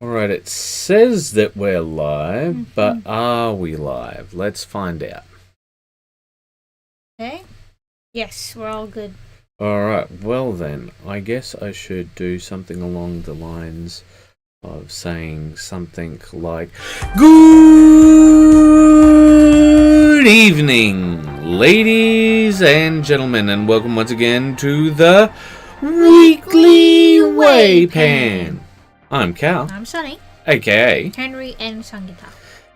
Alright, it says that we're live, but are we live? Let's find out. Okay. Yes, we're all good. Alright, well then, I guess I should do something along the lines of saying something like, Good evening, ladies and gentlemen, and welcome once again to the Weekly WAYPN. I'm Karl, I'm Sunny. aka Henry and Sangita.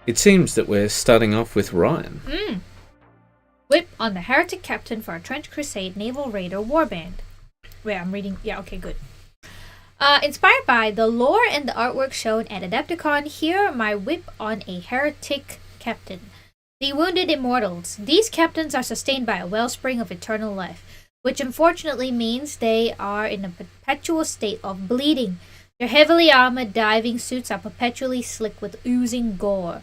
It seems that we're starting off with Ryan. Whip on the heretic captain for a trench crusade naval raider warband. Wait, I'm reading. Yeah, okay, good. Inspired by the lore and the artwork shown at Adepticon, here my whip on a heretic captain. The wounded immortals. These captains are sustained by a wellspring of eternal life, which unfortunately means they are in a perpetual state of bleeding. Their heavily armored diving suits are perpetually slick with oozing gore.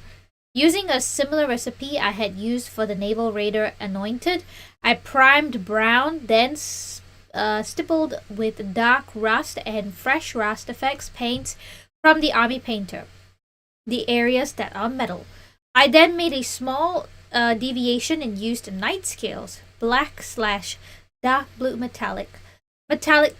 Using a similar recipe I had used for the Naval Raider Anointed, I primed brown, then stippled with dark rust and fresh rust effects paints from the Army Painter, the areas that are metal. I then made a small deviation and used night scales, black/dark blue metallic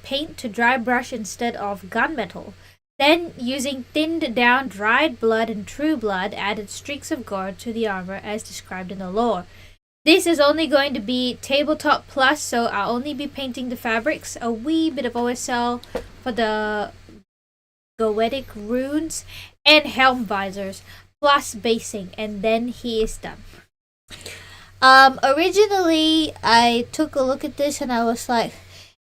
paint to dry brush instead of gunmetal. Then, using thinned down dried blood and true blood, added streaks of gore to the armor as described in the lore. This is only going to be tabletop plus, so I'll only be painting the fabrics, a wee bit of OSL for the goetic runes, and helm visors, plus basing, and then he is done. Originally, I took a look at this and I was like,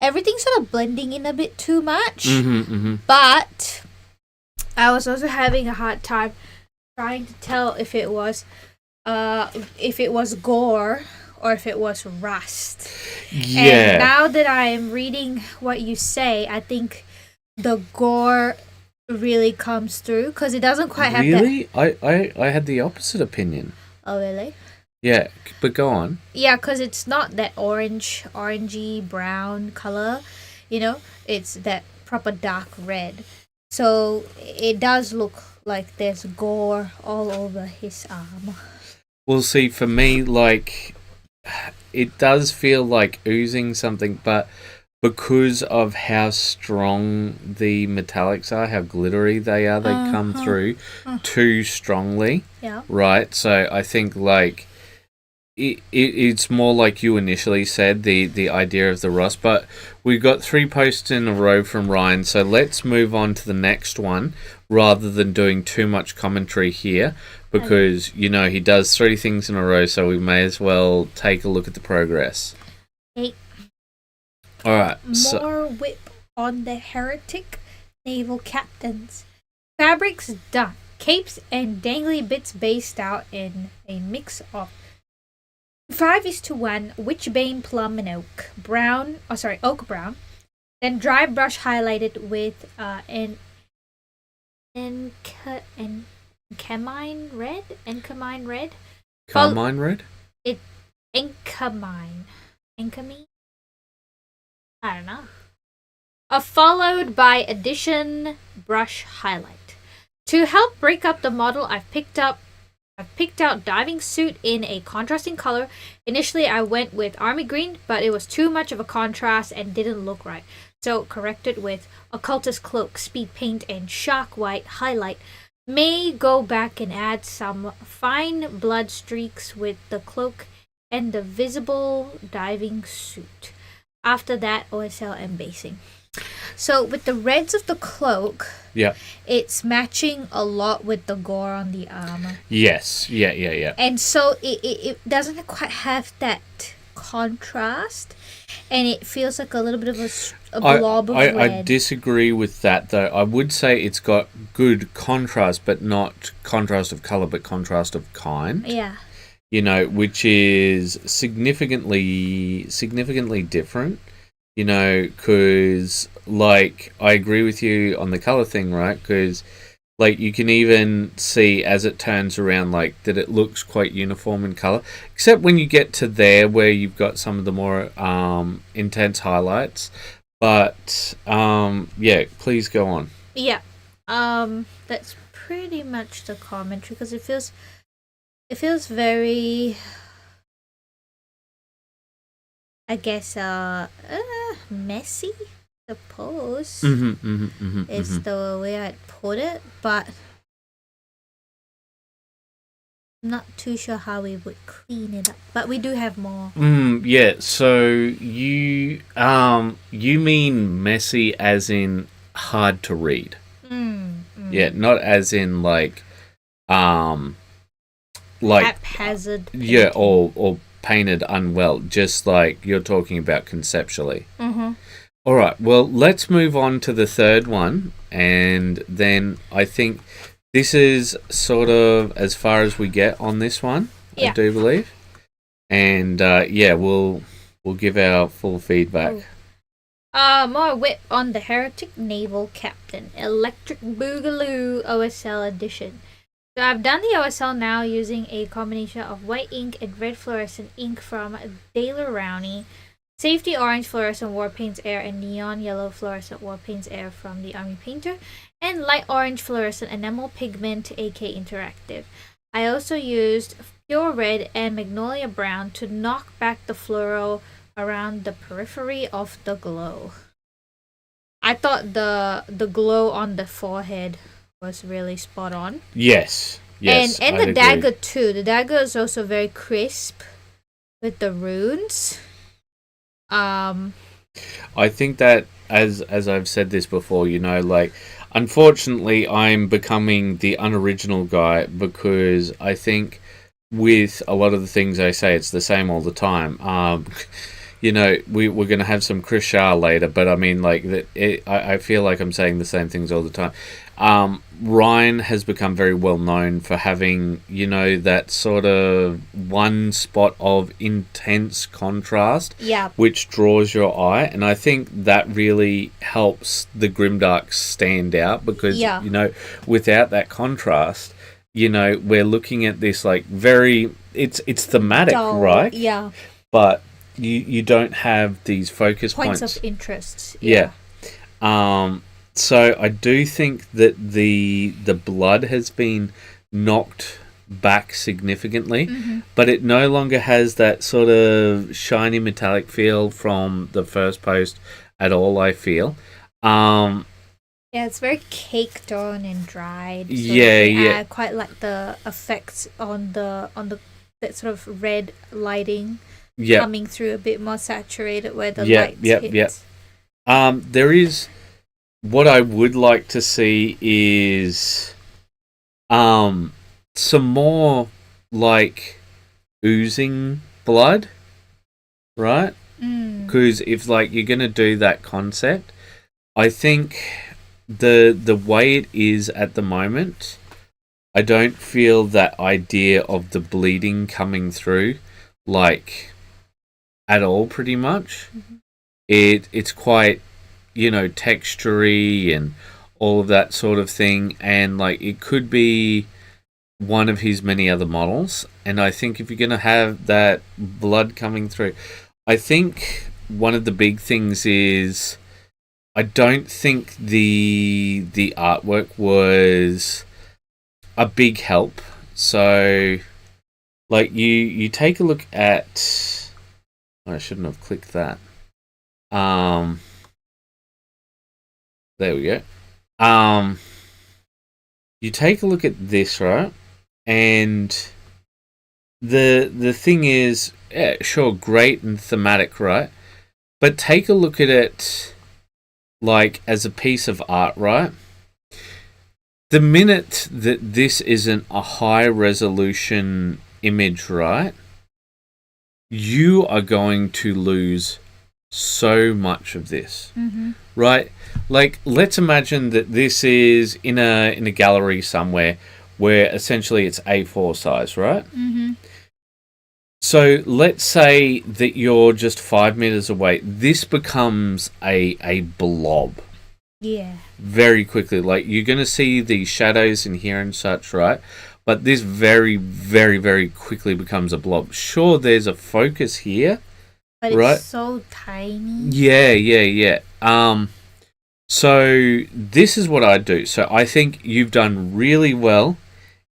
everything's sort of blending in a bit too much, but I was also having a hard time trying to tell if it was gore or if it was rust. Yeah. And now that I am reading what you say, I think the gore really comes through because it doesn't quite have that. Really? I had the opposite opinion. Oh, really? Yeah, but go on. Yeah, because it's not that orangey brown color, it's that proper dark red. So it does look like there's gore all over his arm. Well, see, for me, it does feel like oozing something, but because of how strong the metallics are, how glittery they are, they come through too strongly. Yeah. Right? So I think, it's more like you initially said, the idea of the rust, but we got 3 posts in a row from Ryan, so let's move on to the next one rather than doing too much commentary here, because he does 3 things in a row, so we may as well take a look at the progress. 8. Alright, More whip on the heretic naval captains. Fabrics done. Capes and dangly bits based out in a mix of 5:1 witchbane plum and oak brown. Oak brown. Then dry brush highlighted with an encamine red. Carmine red? Encamine. I don't know. Followed by addition brush highlight. To help break up the model, I've picked out diving suit in a contrasting color. Initially, I went with army green, but it was too much of a contrast and didn't look right. So corrected with occultist cloak, speed paint, and shark white highlight. May go back and add some fine blood streaks with the cloak and the visible diving suit. After that, OSL and basing. So with the reds of the cloak, it's matching a lot with the gore on the armor. Yes, yeah. And so it doesn't quite have that contrast, and it feels like a little bit of a blob of red. I disagree with that, though. I would say it's got good contrast, but not contrast of color, but contrast of kind. Yeah. Which is significantly different. Because, I agree with you on the color thing, right? Because, you can even see as it turns around, that it looks quite uniform in color. Except when you get to there where you've got some of the more intense highlights. But, please go on. Yeah. That's pretty much the commentary because it feels very, I guess, messy. Suppose is the way I'd put it, but I'm not too sure how we would clean it up. But we do have more. Yeah. So you mean messy as in hard to read? Yeah, not as in like haphazard. Yeah, or painted unwell. Just like you're talking about conceptually. All right, well, let's move on to the third one, and then I think this is sort of as far as we get on this one, I do believe. And we'll give our full feedback. More whip on the Heretic Naval Captain, Electric Boogaloo OSL Edition. So I've done the OSL now using a combination of white ink and red fluorescent ink from Daler Rowney, safety orange fluorescent war paints air, and neon yellow fluorescent war paints air from the Army Painter, and light orange fluorescent enamel pigment AK Interactive. I also used pure red and magnolia brown to knock back the fluoro around the periphery of the glow. I thought the glow on the forehead was really spot on. Yes. And the dagger too. The dagger is also very crisp with the runes. I think that as I've said this before, like unfortunately I'm becoming the unoriginal guy because I think with a lot of the things I say it's the same all the time. We're going to have some Chris Shah later, but I mean I feel like I'm saying the same things all the time. Ryan has become very well known for having, that sort of one spot of intense contrast, which draws your eye, and I think that really helps the Grimdark stand out because, without that contrast, we're looking at this like very, it's thematic, dull, right? Yeah. But you don't have these focus points of interest. Yeah. So I do think that the blood has been knocked back significantly, but it no longer has that sort of shiny metallic feel from the first post at all, I feel. It's very caked on and dried. So I quite like the effects on the that sort of red lighting coming through a bit more saturated where the lights hit. There is... What I would like to see is some more like oozing blood, right? Because if like you're gonna do that concept, I think the way it is at the moment, I don't feel that idea of the bleeding coming through like at all. Pretty much, it's quite, textury and all of that sort of thing, and like it could be one of his many other models. And I think if you're going to have that blood coming through, I think one of the big things is I don't think the artwork was a big help. So like you take a look at, I shouldn't have clicked that. There we go. You take a look at this, right? And the thing is, sure, great and thematic, right? But take a look at it like as a piece of art, right? The minute that this isn't a high resolution image, right? You are going to lose so much of this, right? Like, let's imagine that this is in a gallery somewhere where essentially it's A4 size, right? So let's say that you're just 5 meters away. This becomes a blob. Yeah. Very quickly. Like, you're going to see the shadows in here and such, right? But this very, very, very quickly becomes a blob. Sure, there's a focus here. But right? It's so tiny. Yeah. So this is what I do. So I think you've done really well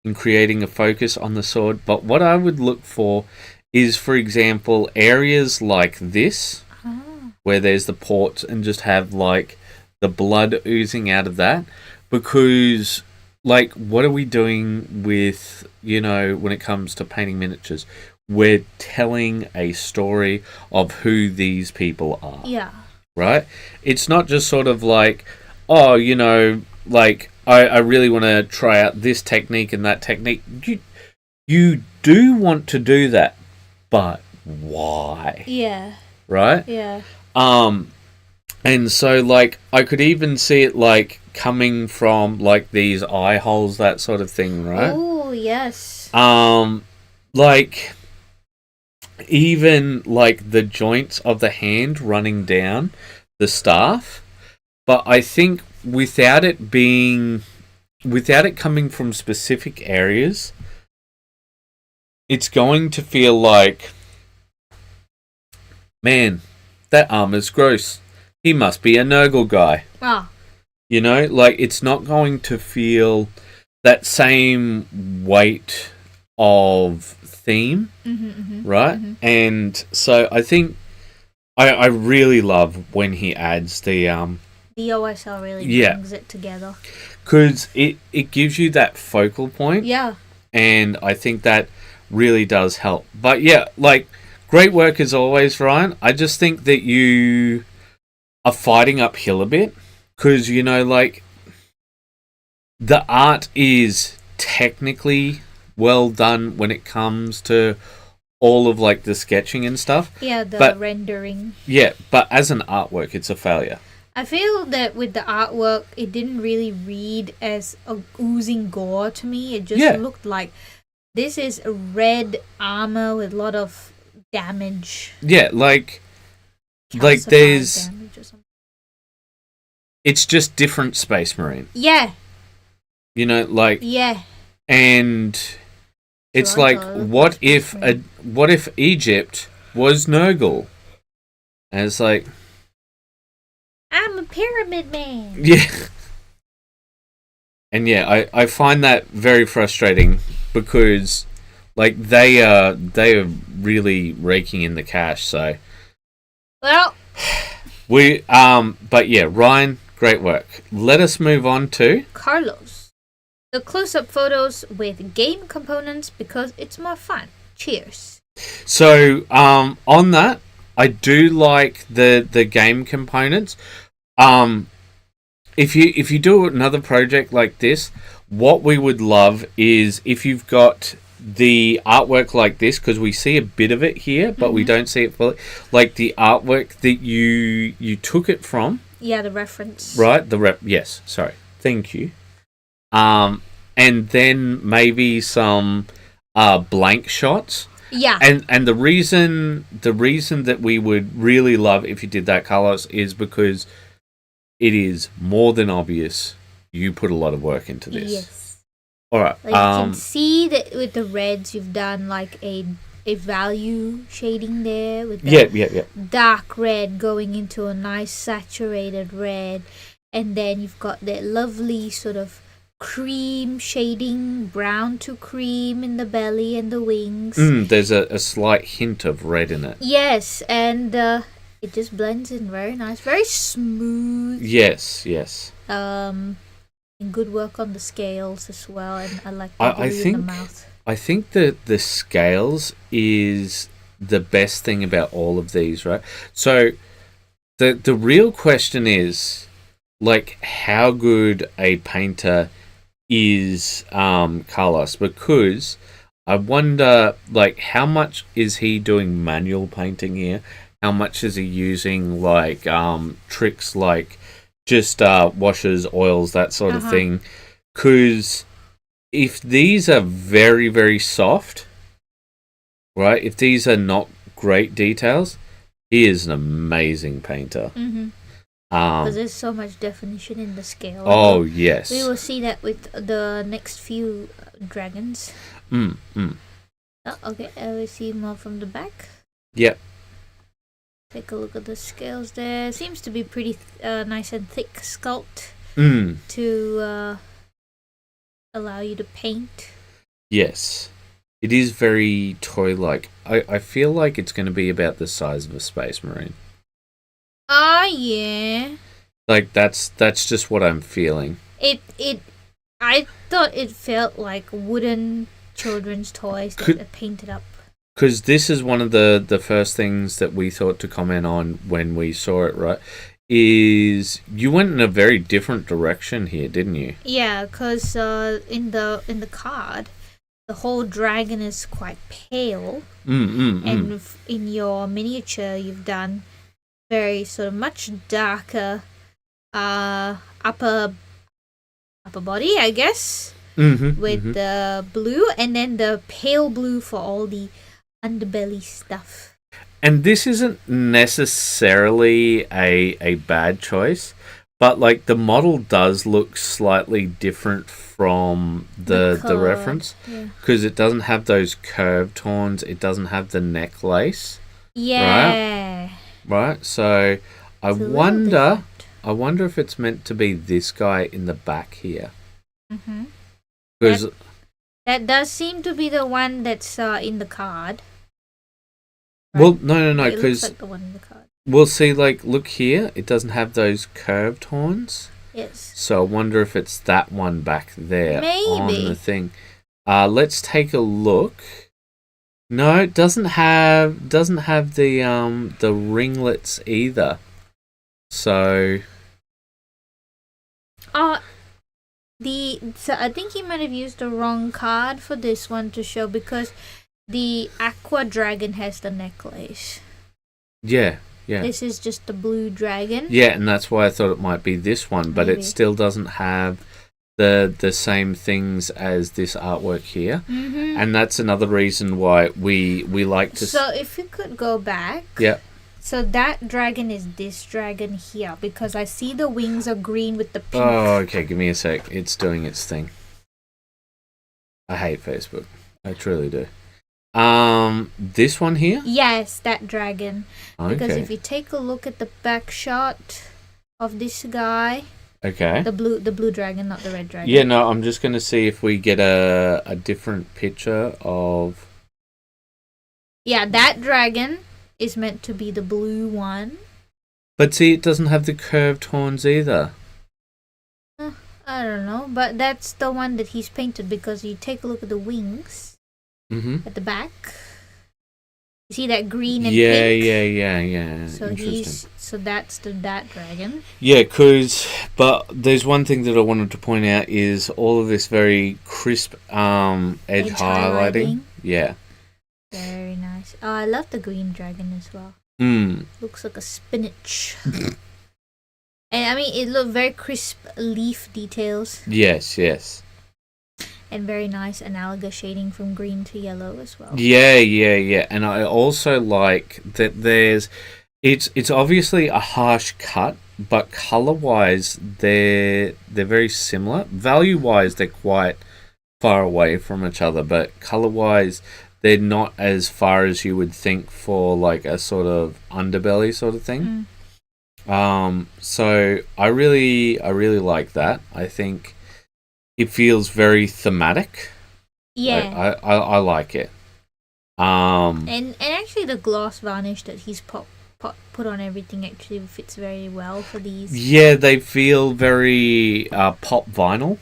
in creating a focus on the sword. But what I would look for is, for example, areas like this, where there's the ports and just have like the blood oozing out of that. Because, like, what are we doing with, when it comes to painting miniatures? We're telling a story of who these people are. Yeah. Right? It's not just sort of like, oh, like, I really want to try out this technique and that technique. You do want to do that, but why? Yeah. Right? Yeah. And so, like, I could even see it, like, coming from, like, these eye holes, that sort of thing, right? Oh, yes. Like, even, like, the joints of the hand running down the staff. But I think without it coming from specific areas, it's going to feel like, man, that armor's gross. He must be a Nurgle guy. Ah. Like, it's not going to feel that same weight of theme, right? Mm-hmm. And so I think I really love when he adds the OSL really brings it together. Because it gives you that focal point. Yeah. And I think that really does help. But yeah, like, great work as always, Ryan. I just think that you are fighting uphill a bit. Because, like, the art is technically well done when it comes to all of, like, the sketching and stuff. Yeah, the rendering. Yeah, but as an artwork, it's a failure. I feel that with the artwork, it didn't really read as a oozing gore to me. It just looked like this is a red armor with a lot of damage. Yeah, like there's... It's just different Space Marine. Yeah. Like... Yeah. And it's like, what if Egypt was Nurgle? And it's like... I'm a pyramid man. Yeah. And yeah, I find that very frustrating because, like, they are really raking in the cash, so... Well... But yeah, Ryan, great work. Let us move on to... Carlos. The close-up photos with game components because it's more fun. Cheers. So, on that, I do like the game components. If you do another project like this, what we would love is if you've got the artwork like this, because we see a bit of it here, but we don't see it fully. Like the artwork that you took it from. Yeah, the reference. Right, yes, sorry. Thank you. And then maybe some blank shots. Yeah. And the reason that we would really love if you did that, Carlos, is because it is more than obvious you put a lot of work into this. Yes. All right. Like you can see that with the reds, you've done like a value shading there with the dark red going into a nice saturated red, and then you've got that lovely sort of cream shading, brown to cream in the belly and the wings. There's a slight hint of red in it. Yes, and it just blends in very nice, very smooth. Yes. And good work on the scales as well, and I like the blue in the mouth. I think that the scales is the best thing about all of these, right? So the real question is, like, how good a painter is Carlos? Because I wonder, like, how much is he doing manual painting here? How much is he using, like, tricks like just washes, oils, that sort of thing? Because if these are very, very soft, right, if these are not great details, he is an amazing painter. Because there's so much definition in the scale. Oh, yes. We will see that with the next few dragons. Oh, okay, we see more from the back. Yep. Take a look at the scales there. Seems to be pretty nice and thick sculpt to allow you to paint. Yes. It is very toy-like. I feel like it's going to be about the size of a Space Marine. Yeah. Like, that's just what I'm feeling. I thought it felt like wooden children's toys that are painted up. Because this is one of the first things that we thought to comment on when we saw it, right? Is you went in a very different direction here, didn't you? Yeah, because in the card, the whole dragon is quite pale. And in your miniature, you've done very sort of much darker upper body, I guess, with the blue, and then the pale blue for all the underbelly stuff. And this isn't necessarily a bad choice, but like the model does look slightly different from the reference, because it doesn't have those curved horns, it doesn't have the necklace. Yeah. Right? So I wonder if it's meant to be this guy in the back here. Because that does seem to be the one that's in the card. Right? Well, no, It because looks like the one in the card. we'll see, like, look here, it doesn't have those curved horns. Yes. So I wonder if it's that one back there on Maybe. the thing. Let's take a look. No, it doesn't have the ringlets either. So So I think he might have used the wrong card for this one to show, because the aqua dragon has the necklace. yeah. This is just the blue dragon. Yeah, and that's why I thought it might be this one, but Maybe. it still doesn't have the same things as this artwork here. And that's another reason why we like to... So if you could go back... Yeah. So that dragon is this dragon here, because I see the wings are green with the pink. Oh, okay, give me a sec. It's doing its thing. I hate Facebook. I truly do. This one here? Yes, that dragon. Okay. Because if you take a look at the back shot of this guy... Okay. The blue dragon, not the red dragon. Yeah, no, I'm just going to see if we get a different picture of... Yeah, that dragon is meant to be the blue one. But see, it doesn't have the curved horns either. I don't know, but that's the one that he's painted, because you take a look at the wings at the back. You see that green and pink? Yeah. So that's that dragon. Yeah, but there's one thing that I wanted to point out is all of this very crisp edge highlighting. Yeah. Very nice. Oh, I love the green dragon as well. Looks like a spinach. And I mean, it looked very crisp leaf details. Yes. And very nice analogous shading from green to yellow as well. Yeah. And I also like that it's obviously a harsh cut, but color-wise they're very similar. Value-wise they're quite far away from each other, but color-wise they're not as far as you would think for like a sort of underbelly sort of thing. So I really like that. I think it feels very thematic. Yeah. I like it. And actually the gloss varnish that he's put on everything actually fits very well for these. Yeah, they feel very pop vinyl.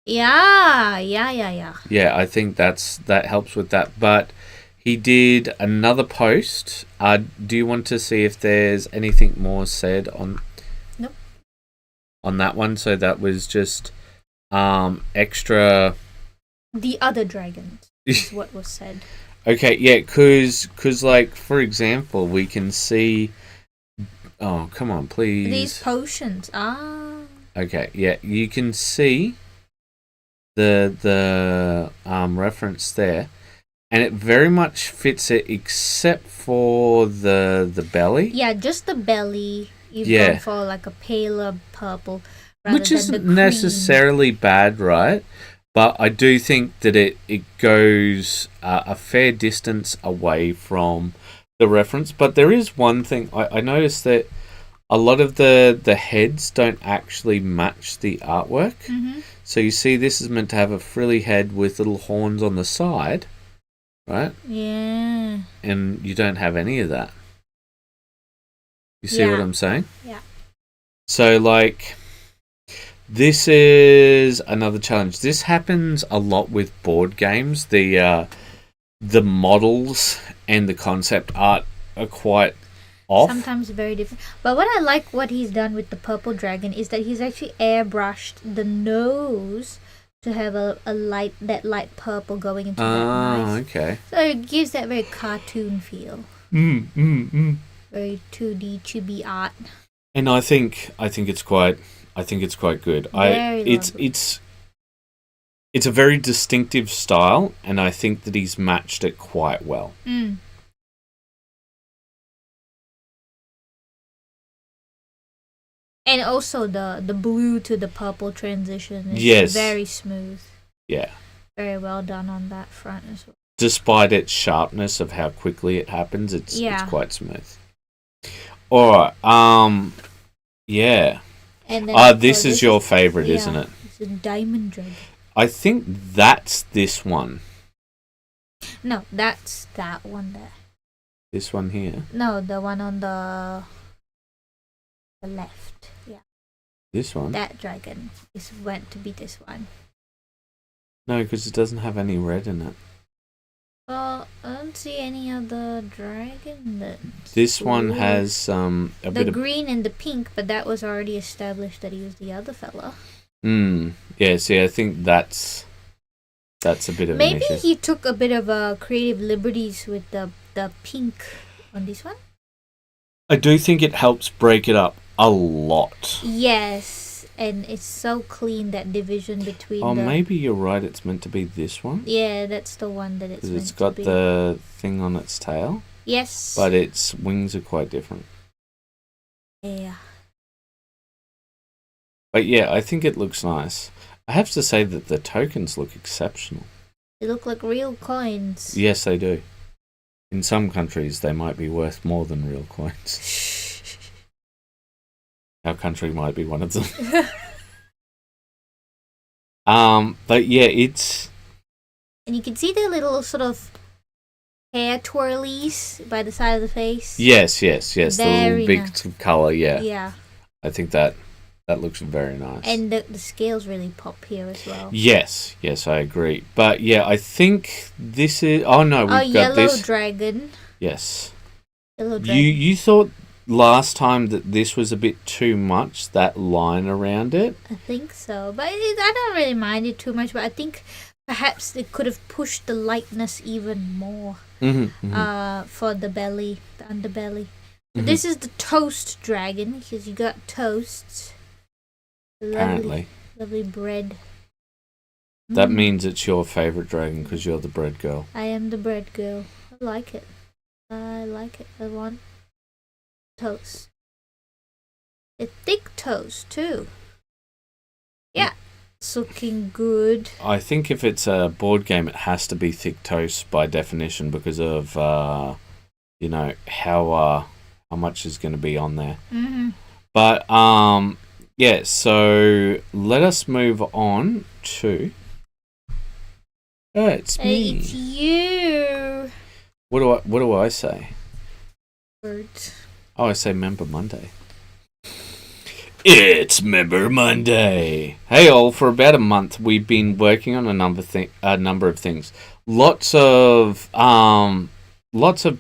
Yeah. Yeah, I think that helps with that. But he did another post. Do you want to see if there's anything more said on? Nope. On that one, so that was just extra. The other dragons is what was said. Okay, yeah, cause like for example, we can see. Oh, come on, please. These potions. Okay, yeah, you can see the reference there, and it very much fits it, except for the belly. Yeah, just the belly. You've gone for like a paler purple, which isn't necessarily bad, right? But I do think that it goes a fair distance away from the reference. But there is one thing I noticed that a lot of the heads don't actually match the artwork. Mm-hmm. So you see, this is meant to have a frilly head with little horns on the side, right? Yeah. And you don't have any of that. You see what I'm saying? Yeah. So, like, this is another challenge. This happens a lot with board games. The models and the concept art are quite off. Sometimes very different. But what he's done with the purple dragon is that he's actually airbrushed the nose to have a light purple going into that nice. Okay. So it gives that very cartoon feel. Very 2D chibi art. And I think it's quite good. It's a very distinctive style, and I think that he's matched it quite well. Mm. And also the blue to the purple transition is very smooth. Yeah. Very well done on that front as well. Despite its sharpness of how quickly it happens, it's quite smooth. Alright, yeah. And then this is your favourite, isn't it? It's a diamond dragon. I think that's this one. No, that's that one there. This one here? No, the one on the left. Yeah. This one? That dragon is meant to be this one. No, because it doesn't have any red in it. Well, I don't see any other dragon then. This one has a bit of green and the pink, but that was already established that he was the other fella. Yeah, see, I think that's a bit of maybe an issue. he took a bit of creative liberties with the pink on this one. I do think it helps break it up a lot. Yes, and it's so clean, that division between maybe you're right, it's meant to be this one. Yeah, that's the one that it's meant to be. Because it's got the thing on its tail. Yes. But its wings are quite different. Yeah. But yeah, I think it looks nice. I have to say that the tokens look exceptional. They look like real coins. Yes, they do. In some countries, they might be worth more than real coins. Our country might be one of them. But yeah, it's... And you can see the little sort of hair twirlies by the side of the face. Yes. The little bits of colour, yeah. Yeah. I think that looks very nice. And the scales really pop here as well. Yes, I agree. But yeah, I think this is... Oh no, we've got this... yellow dragon. Yes. Yellow dragon. You thought last time that this was a bit too much, that line around it? I think so. But I don't really mind it too much, but I think perhaps they could have pushed the lightness even more for the belly, the underbelly. But this is the toast dragon, because you got toasts. Apparently. Lovely bread. That means it's your favourite dragon because you're the bread girl. I am the bread girl. I like it. I want toast. A thick toast too. Yeah. It's looking good. I think if it's a board game, it has to be thick toast by definition because of, how much is going to be on there. But, yeah, so let us move on to... Oh, it's me. It's you. What do I say? Words. Oh, I say Member Monday. It's Member Monday. Hey all, for about a month we've been working on a number of things. Lots of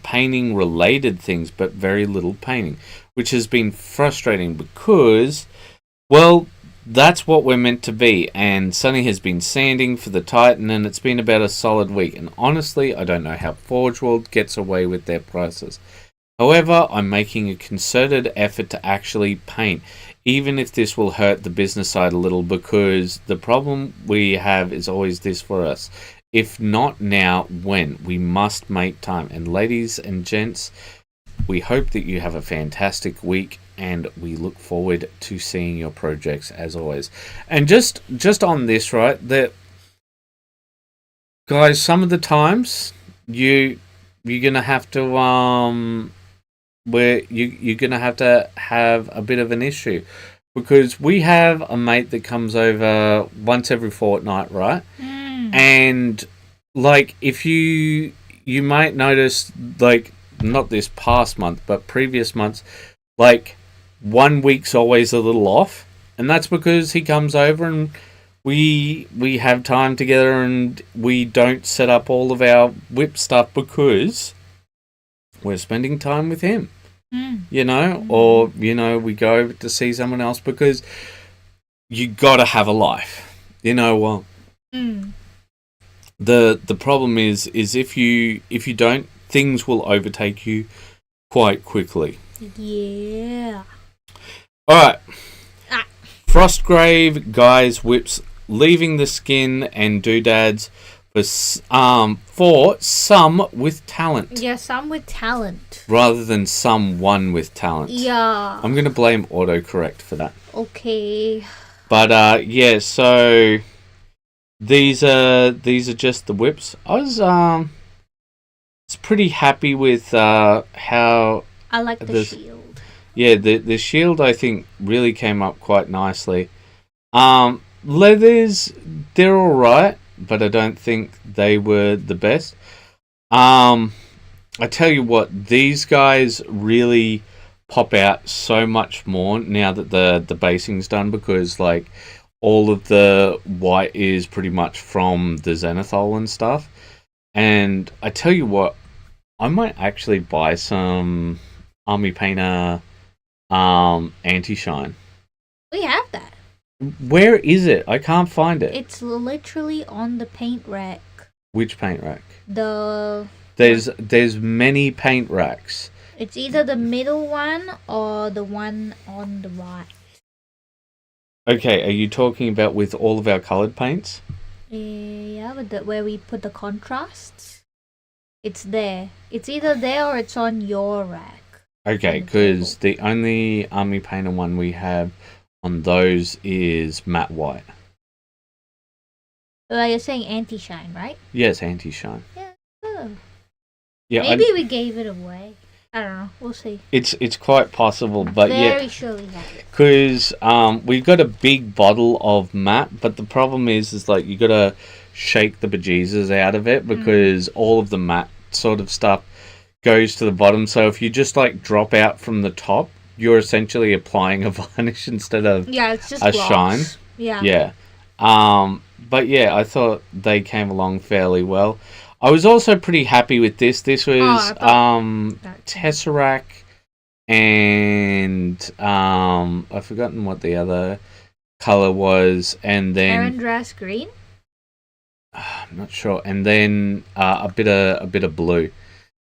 painting related things, but very little painting, which has been frustrating because, well, that's what we're meant to be. And Sonny has been sanding for the Titan, and it's been about a solid week. And honestly, I don't know how Forge World gets away with their prices. However, I'm making a concerted effort to actually paint, even if this will hurt the business side a little, because the problem we have is always this for us. If not now, when? We must make time. And ladies and gents, we hope that you have a fantastic week, and we look forward to seeing your projects as always. And just on this, right, that guys, some of the times you you're gonna have to where you're gonna have a bit of an issue because we have a mate that comes over once every fortnight, right? And like if you might notice, like not this past month but previous months, like 1 week's always a little off, and that's because he comes over and we have time together and we don't set up all of our whip stuff because we're spending time with him, you know, or, you know, we go over to see someone else because you got to have a life, you know. Well, the problem is if you don't, things will overtake you quite quickly. Yeah. All right. Frostgrave guys whips leaving the skin and doodads for some with talent. Yeah, some with talent. Rather than someone with talent. Yeah. I'm going to blame autocorrect for that. Okay. But yeah, so these are just the whips. I was pretty happy with how I like the shield. Yeah, the shield I think really came up quite nicely. Leathers, they're all right, but I don't think they were the best. I tell you what, these guys really pop out so much more now that the basing's done, because like all of the white is pretty much from the Zenithal and stuff. And I tell you what, I might actually buy some Army Painter anti-shine. We have that. Where is it? I can't find it. It's literally on the paint rack. Which paint rack? There's many paint racks. It's either the middle one or the one on the right. Okay, are you talking about with all of our coloured paints? Yeah, but where we put the contrasts. It's there. It's either there or it's on your rack. Okay, because the only Army Painter one we have on those is matte white. Well, you're saying anti-shine, right? Yes, anti-shine. Yeah. Oh. Yeah. Maybe we gave it away. I don't know. We'll see. It's quite possible, but Very sure we have it. Because we've got a big bottle of matte, but the problem is like you got to shake the bejesus out of it because all of the matte sort of stuff goes to the bottom. So if you just like drop out from the top, you're essentially applying a varnish instead of it's just a gloss. shine. Yeah. But yeah, I thought they came along fairly well. I was also pretty happy with this. This was Tesseract and I've forgotten what the other color was, and then Arendras green. I'm not sure, and then a bit of blue.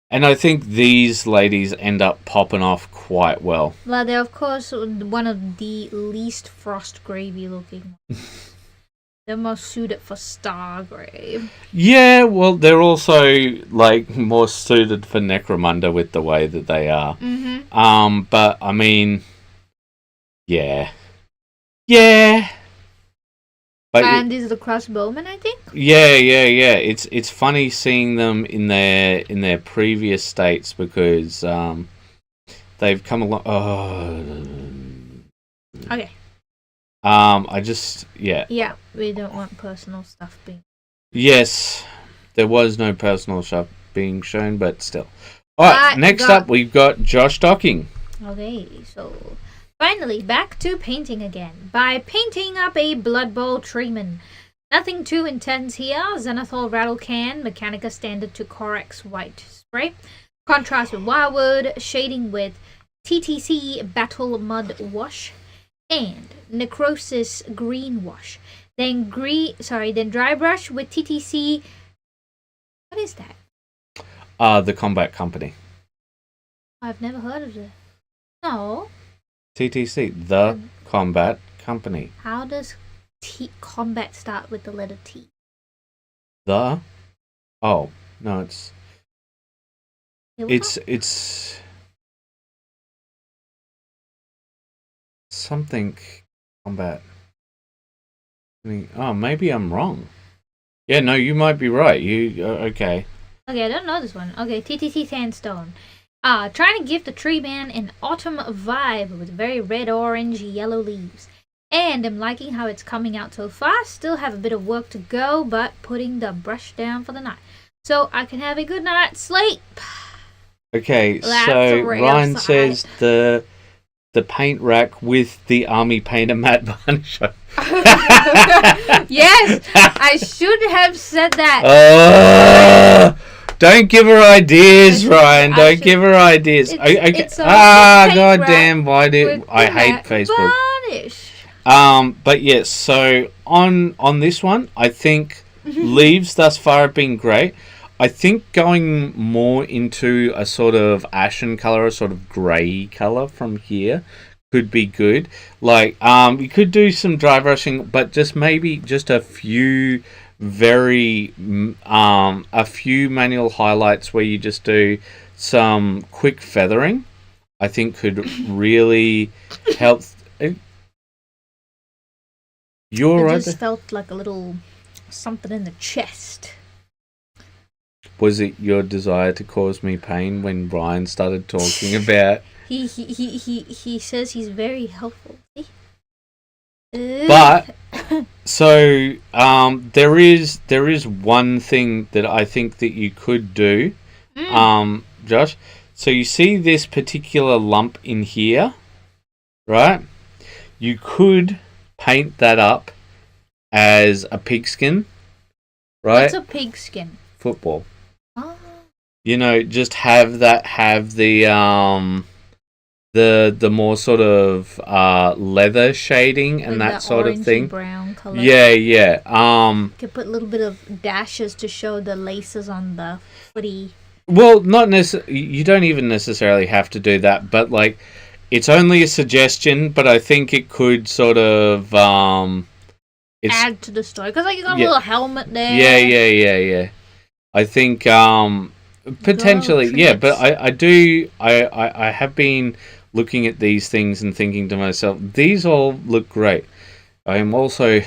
And I think these ladies end up popping off quite well. Well, they're of course one of the least frost gravy looking ones. They're more suited for Stargrave. Yeah, well, they're also like more suited for Necromunda with the way that they are. But I mean, yeah. But and these are the crossbowmen, I think. Yeah. It's funny seeing them in their previous states because they've come along. Okay. Yeah, we don't want personal stuff being. Yes, there was no personal stuff being shown, but still. Alright, next up we've got Josh Docking. Okay, so finally back to painting again. By painting up a Blood Bowl treatment. Nothing too intense here. Zenithal Rattle Can, Mechanica Standard to Corex White Spray. Contrast with Wildwood, shading with TTC Battle Mud Wash. And Necrosis Green Wash. Then dry brush with TTC. What is that? The Combat Company. I've never heard of it. No. TTC, the Combat Company. How does combat start with the letter T? The? Oh, no, it's something combat. Oh, maybe I'm wrong. Yeah, no, you might be right. Okay. Okay, I don't know this one. Okay, TTT Sandstone. Trying to give the tree man an autumn vibe with very red, orange, yellow leaves. And I'm liking how it's coming out so fast. Still have a bit of work to go, but putting the brush down for the night. So I can have a good night's sleep. Okay, That's so real Ryan side. says the paint rack with the army painter Matt Barneshow. Yes, I should have said that. Don't give her ideas, Ryan. I Don't should- give her ideas. It's a paint goddamn! rack Why do with I the hate matte Facebook? varnish. But yes. So on this one, I think leaves thus far have been great. I think going more into a sort of ashen color, a sort of grey color from here could be good. Like, you could do some dry brushing, but maybe a few a few manual highlights where you just do some quick feathering. I think could really help. You're I right. just felt like a little something in the chest. Was it your desire to cause me pain when Brian started talking about? He says he's very helpful. But so there is one thing that I think that you could do, Josh. So you see this particular lump in here, right? You could paint that up as a pigskin, right? What's a pigskin? Football. Oh. You know, just have the more sort of leather shading and Like that sort of orangey thing. Brown color. Yeah. You could put a little bit of dashes to show the laces on the footy. Well, not necessarily. You don't even necessarily have to do that, but like, it's only a suggestion. But I think it could sort of add to the story because like you got a little helmet there. Yeah. I think potentially, yeah. But I have been looking at these things and thinking to myself, these all look great. I am also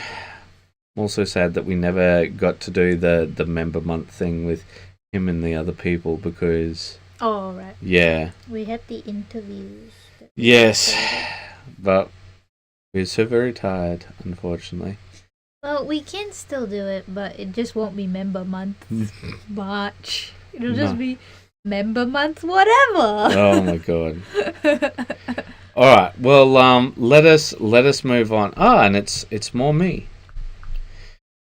sad that we never got to do the member month thing with him and the other people because Oh right. Yeah. We had the interviews. Yes. But we're so very tired, unfortunately. Well, we can still do it, but it just won't be member month March. It'll just be member month whatever. Oh my god. All right. Well, let us move on. And it's more me.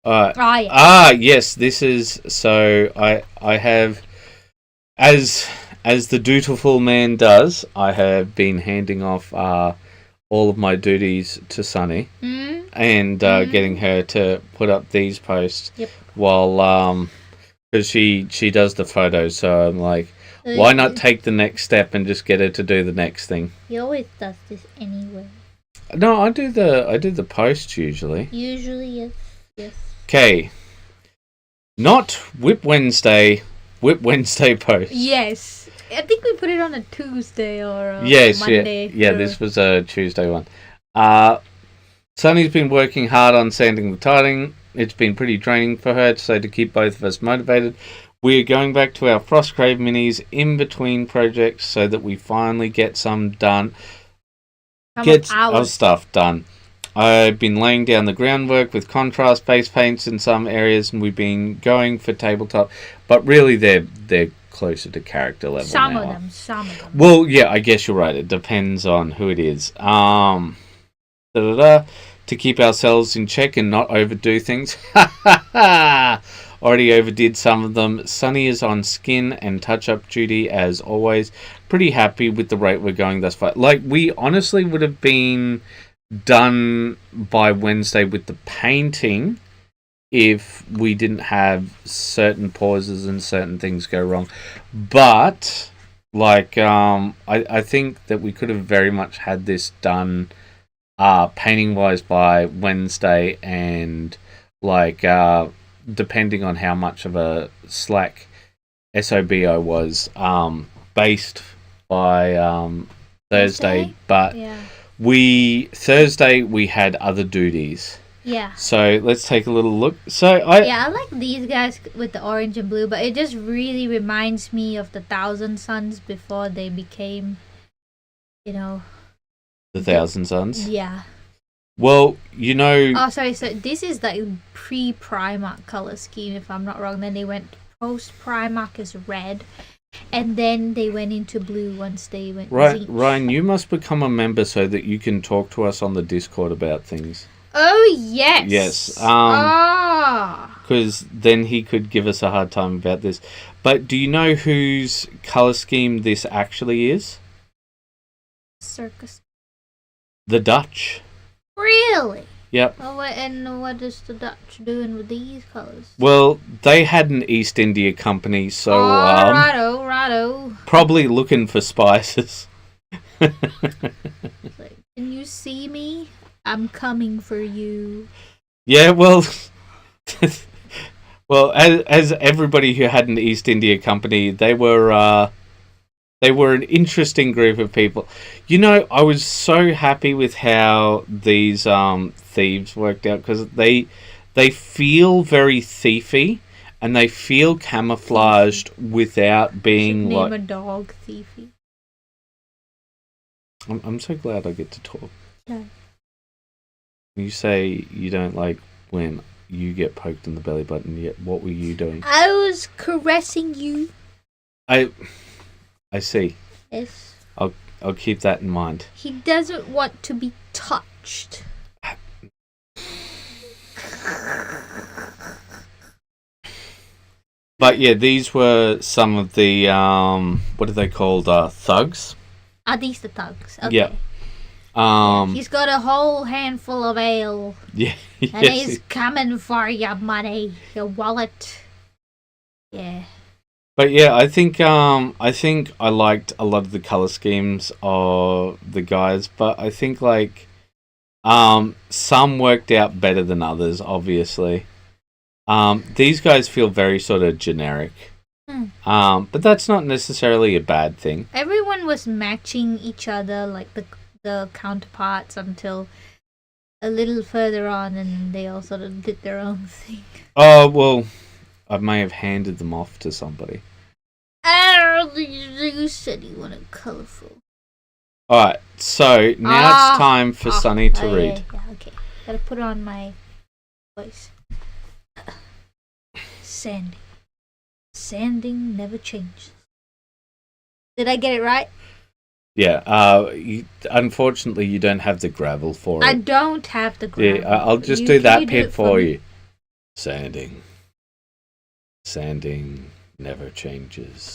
All right. Yeah. Yes, this is so I have as the dutiful man does, I have been handing off all of my duties to Sunny and getting her to put up these posts while because she does the photos, so I'm like, why not take the next step and just get her to do the next thing? He always does this anyway. No, I do the posts usually. Usually, yes. Okay. Not Whip Wednesday post. Yes. I think we put it on a Tuesday or a Yes, Monday. yeah, this was a Tuesday one. Sunny's been working hard on sanding the tiding. It's been pretty draining for her, so to keep both of us motivated, we're going back to our Frostgrave minis in between projects so that we finally get some done. Get our stuff done. I've been laying down the groundwork with contrast base paints in some areas, and we've been going for tabletop, but really they're closer to character level Some now. of them. Well, yeah, I guess you're right. It depends on who it is. To keep ourselves in check and not overdo things. Already overdid some of them. Sunny is on skin and touch-up duty as always. Pretty happy with the rate we're going thus far. Like, we honestly would have been done by Wednesday with the painting if we didn't have certain pauses and certain things go wrong. But, like, I think that we could have very much had this done painting wise by Wednesday, and like depending on how much of a slack SOB I was, based by Thursday. But Thursday we had other duties, Yeah. So let's take a little look. I like these guys with the orange and blue, but it just really reminds me of the Thousand Suns before they became, the Thousand Suns. Yeah. Well, Oh, sorry. So this is like pre-Primark color scheme, if I'm not wrong. Then they went post-Primark is red, and then they went into blue once they went. Right, Zinc. Ryan, you must become a member so that you can talk to us on the Discord about things. Oh yes. Yes. Because Ah. then he could give us a hard time about this. But do you know whose color scheme this actually is? Circus. The Dutch. Really? Yep. Oh, and what is the Dutch doing with these colors? Well, they had an East India Company, so righto. probably looking for spices. Like, can you see me? I'm coming for you. Yeah, well, as everybody who had an East India Company, they were an interesting group of people. I was so happy with how these thieves worked out because they feel very thiefy and they feel camouflaged without being Name like. a dog thiefy. I'm so glad I get to talk. Yeah. You say you don't like when you get poked in the belly button. Yet, what were you doing? I was caressing you. I see. Yes. I'll keep that in mind. He doesn't want to be touched. But yeah, these were some of the what are they called? Thugs. Are these the thugs? Okay. Yeah. He's got a whole handful of ale. Yeah. And he's coming for your money, your wallet. Yeah. But yeah, I think I liked a lot of the color schemes of the guys, but I think some worked out better than others, obviously. These guys feel very sort of generic. But that's not necessarily a bad thing. Everyone was matching each other, like the counterparts, until a little further on, and they all sort of did their own thing. Oh, well, I may have handed them off to somebody. Oh, you said you wanted colourful. Alright, so now it's time for Sunny to read. Yeah, okay. Gotta put on my voice. Sanding. Sanding never changes. Did I get it right? Yeah, unfortunately you don't have the gravel for it. I don't have the gravel. Yeah, I'll just do that bit for you. Sanding. Sanding never changes.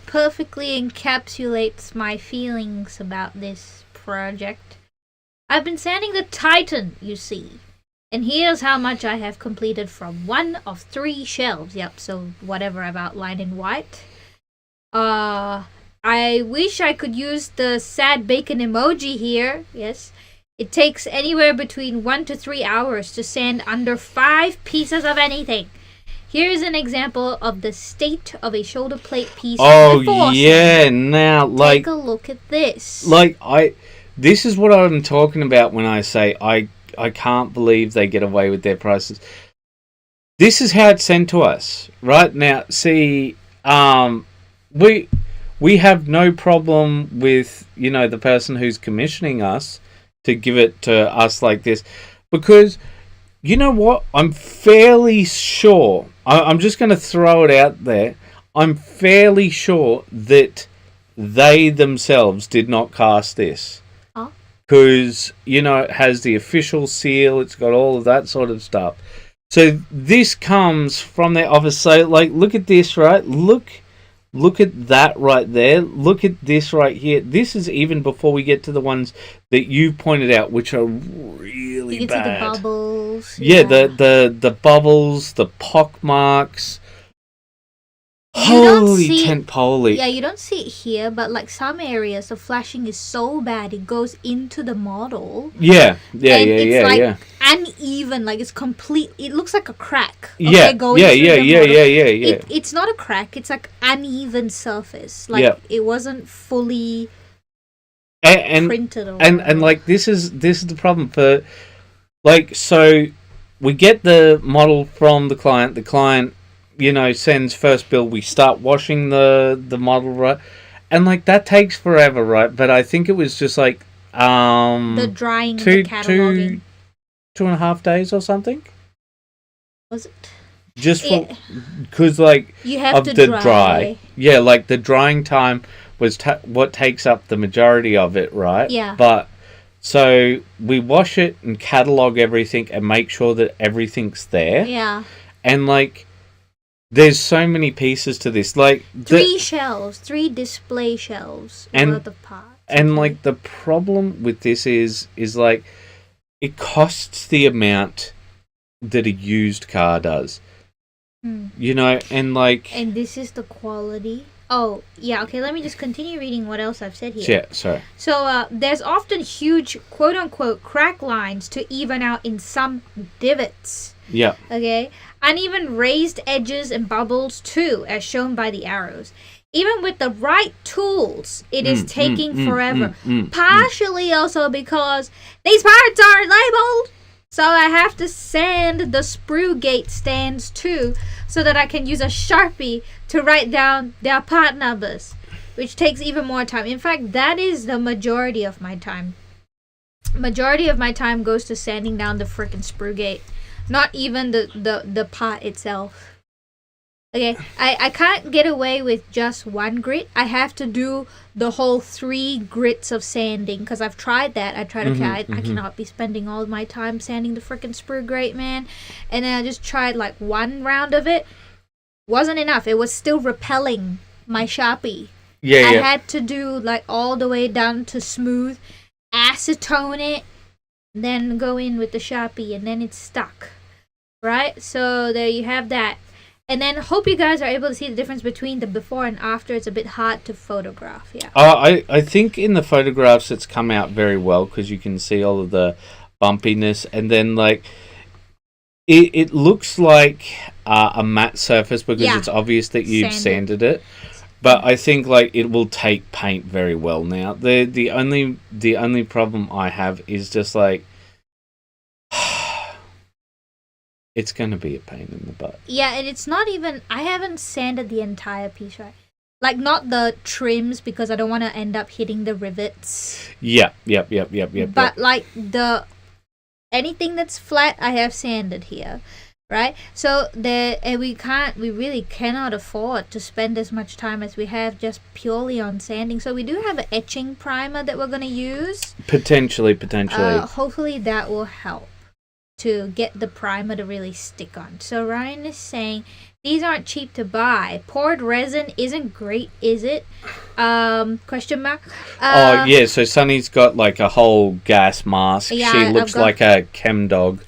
Perfectly encapsulates my feelings about this project. I've been sanding the Titan, you see. And here's how much I have completed from one of 3 shelves. Yep, so whatever I've outlined in white. I wish I could use the sad bacon emoji here. Yes. It takes anywhere between 1 to 3 hours to sand under 5 pieces of anything. Here's an example of the state of a shoulder plate piece. Oh yeah, now take a look at this. This is what I'm talking about when I say I can't believe they get away with their prices. This is how it's sent to us right now. See, we have no problem with the person who's commissioning us to give it to us like this, because you know what? I'm fairly sure. I'm just going to throw it out there. I'm fairly sure that they themselves did not cast this. Because, it has the official seal. It's got all of that sort of stuff. So this comes from their office. So, look at this, right? Look at that right there. Look at this right here. This is even before we get to the ones that you pointed out, which are really you can bad. See the bubbles. Yeah, the bubbles, the pock marks. Holy tent poly. Yeah, you don't see it here, but some areas the flashing is so bad it goes into the model. Yeah. It's uneven, it's complete. It looks like a crack. Yeah. It's not a crack. It's uneven surface. It wasn't fully printed. And this is the problem for Like, so we get the model from the client. The client, sends first build. We start washing the model, right? And like that takes forever, right? But I think it was just like the drying, the cataloging, 2.5 days or something. Was it? Just for because like you have of to the dry. Yeah, like the drying time was what takes up the majority of it, right? Yeah. But so we wash it and catalog everything and make sure that everything's there. Yeah. And like, there's so many pieces to this. Like 3 shelves, 3 display shelves worth of parts. And like the problem with this is like it costs the amount that a used car does. And like... And this is the quality. Oh, yeah, okay, let me just continue reading what else I've said here. Yeah, sorry. So, there's often huge, quote-unquote, crack lines to even out in some divots. Yeah. Okay? Uneven raised edges and bubbles, too, as shown by the arrows. Even with the right tools, it is taking forever. Partially also because these parts aren't labeled. So I have to sand the sprue gate stands too, so that I can use a Sharpie to write down their part numbers, which takes even more time. In fact, that is the majority of my time. Majority of my time goes to sanding down the frickin' sprue gate, not even the part itself. Okay, I can't get away with just one grit. I have to do the whole 3 grits of sanding because I've tried that. I cannot be spending all my time sanding the freaking sprue grate, man. And then I just tried like 1 round of it. Wasn't enough. It was still repelling my Sharpie. Yeah. I had to do like all the way down to smooth, acetone it, then go in with the Sharpie, and then it's stuck. Right? So there you have that. And then hope you guys are able to see the difference between the before and after. It's a bit hard to photograph, yeah. I think in the photographs it's come out very well because you can see all of the bumpiness. And then, like, it looks like a matte surface because it's obvious that you've sanded it. But I think, like, it will take paint very well now. The only problem I have is just, like... It's going to be a pain in the butt. Yeah, and it's not even... I haven't sanded the entire piece, right? Like, not the trims, because I don't want to end up hitting the rivets. Yep. But, like, anything that's flat, I have sanded here, right? So, we really cannot afford to spend as much time as we have just purely on sanding. So, we do have an etching primer that we're going to use. Potentially. Hopefully, that will help to get the primer to really stick on. So Ryan is saying these aren't cheap to buy. Poured resin isn't great, is it? Question mark. So Sunny's got like a whole gas mask. Yeah, she looks like a chem dog.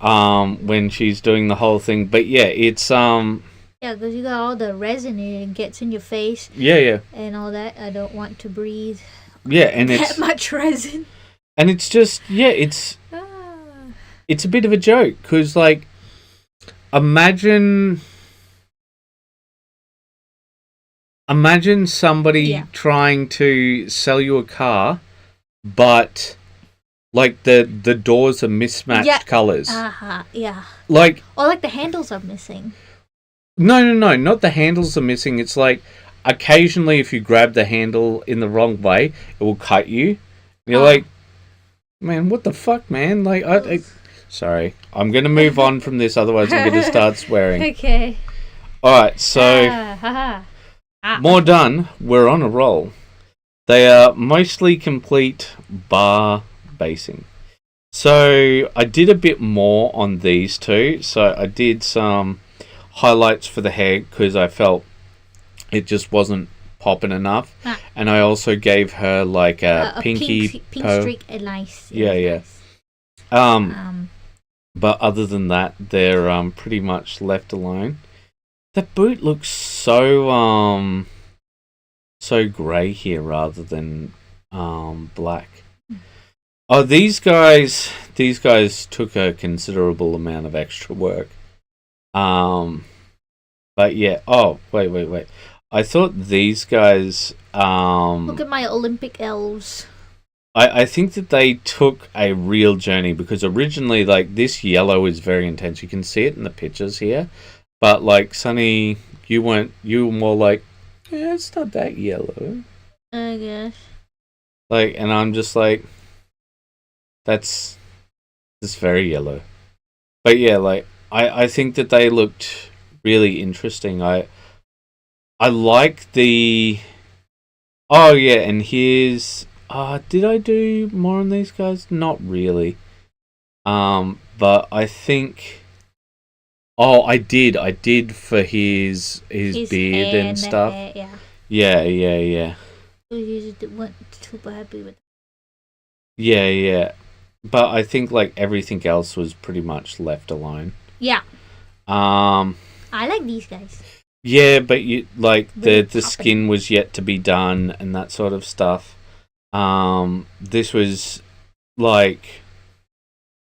When she's doing the whole thing. But yeah, it's yeah, because you got all the resin in it and gets in your face. Yeah. And all that. I don't want to breathe. Yeah, and that much resin. And it's just it's a bit of a joke because, like, imagine somebody trying to sell you a car, but like the doors are mismatched colors. Yeah. Like, or like the handles are missing. No, not the handles are missing. It's like occasionally if you grab the handle in the wrong way, it will cut you. You're like, man, what the fuck, man? Like, sorry, I'm going to move on from this, otherwise I'm going to start swearing. Okay. Alright, so... More done. We're on a roll. They are mostly complete bar basing. So, I did a bit more on these two. So, I did some highlights for the hair because I felt it just wasn't popping enough. And I also gave her like a pink streak, nice. Yeah. Nice. But other than that, they're pretty much left alone. The boot looks so grey here rather than black. Oh, these guys took a considerable amount of extra work. But yeah. Oh, wait. I thought these guys look at my Olympic elves. I think that they took a real journey because originally, like, this yellow is very intense. You can see it in the pictures here, but like Sunny, you were more like, yeah, it's not that yellow. I guess. Like, and I'm just like, that's very yellow. But yeah, like I think that they looked really interesting. I like the. Oh yeah, and here's. Did I do more on these guys? Not really. But I think. Oh, I did. I did for his beard and stuff. Hair, yeah. Yeah. You weren't super happy with. Yeah. But I think like everything else was pretty much left alone. Yeah. I like these guys. Yeah, but you like Really the skin was yet to be done and that sort of stuff. This was like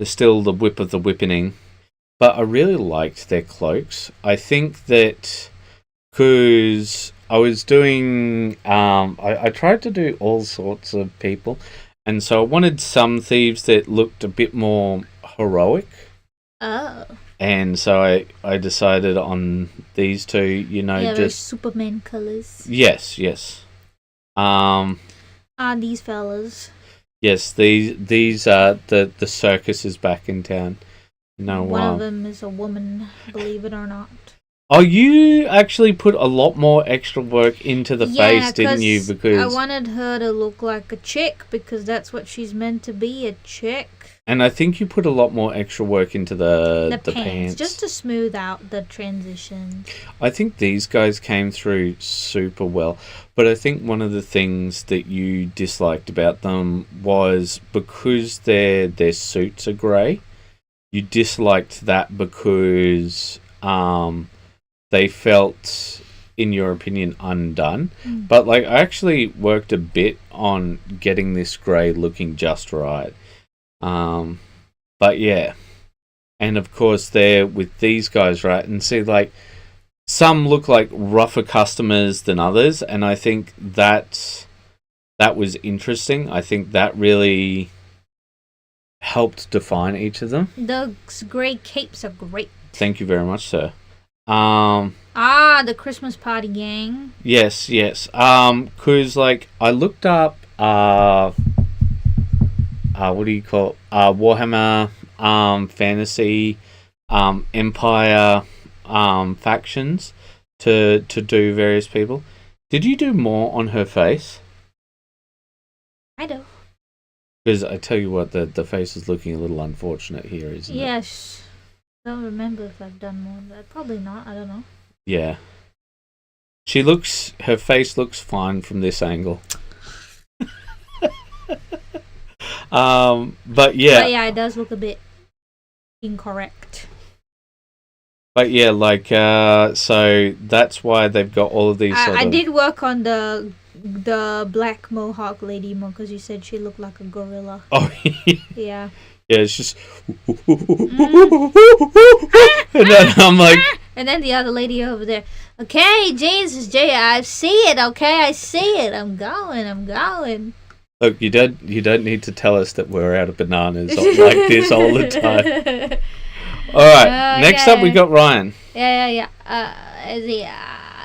still the whip of the whipping, but I really liked their cloaks. I think that because I was doing, I tried to do all sorts of people, and so I wanted some thieves that looked a bit more heroic. Oh. And so I decided on these two, just Superman colors. Yes. These fellas. Yes, these are the circus is back in town. One of them is a woman, believe it or not. Oh, you actually put a lot more extra work into the face, didn't you? Because I wanted her to look like a chick because that's what she's meant to be, a chick. And I think you put a lot more extra work into the pants. Just to smooth out the transition. I think these guys came through super well. But I think one of the things that you disliked about them was because their suits are grey, you disliked that because they felt, in your opinion, undone. But like I actually worked a bit on getting this grey looking just right. But yeah, and of course they're with these guys, right? And see, like some look like rougher customers than others, and I think that was interesting. I think that really helped define each of them. Those grey capes are great. Thank you very much, sir. The Christmas party gang. Yes. Cause like I looked up what do you call it? Warhammer Fantasy Empire factions to do various people. Did you do more on her face? I do. Because I tell you what, the face is looking a little unfortunate here, isn't it? Yes. I don't remember if I've done more of that. Probably not. I don't know. Yeah. Her face looks fine from this angle. But yeah, it does look a bit incorrect. But yeah, like so that's why they've got all of these. I did work on the black mohawk lady more because you said she looked like a gorilla. Oh yeah. Yeah, it's just. And then I'm like. And then the other lady over there. Okay, Jesus, Jay, I see it. Okay, I see it. I'm going. Look, you don't need to tell us that we're out of bananas like this all the time. All right, next up we got Ryan. Yeah.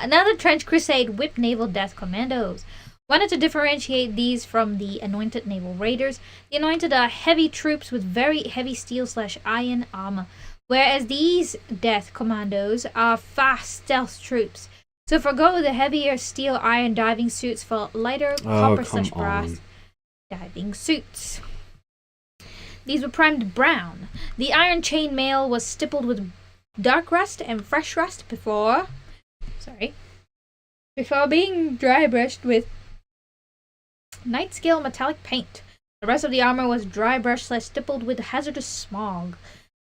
Another Trench Crusade Whip Naval Death Commandos. Wanted to differentiate these from the Anointed Naval Raiders. The Anointed are heavy troops with very heavy steel/iron armor, whereas these Death Commandos are fast stealth troops. So forgo the heavier steel iron diving suits for lighter copper/brass diving suits. These were primed brown. The iron chain mail was stippled with dark rust and fresh rust before being dry brushed with night scale metallic paint. The rest of the armor was dry brushed/stippled with hazardous smog.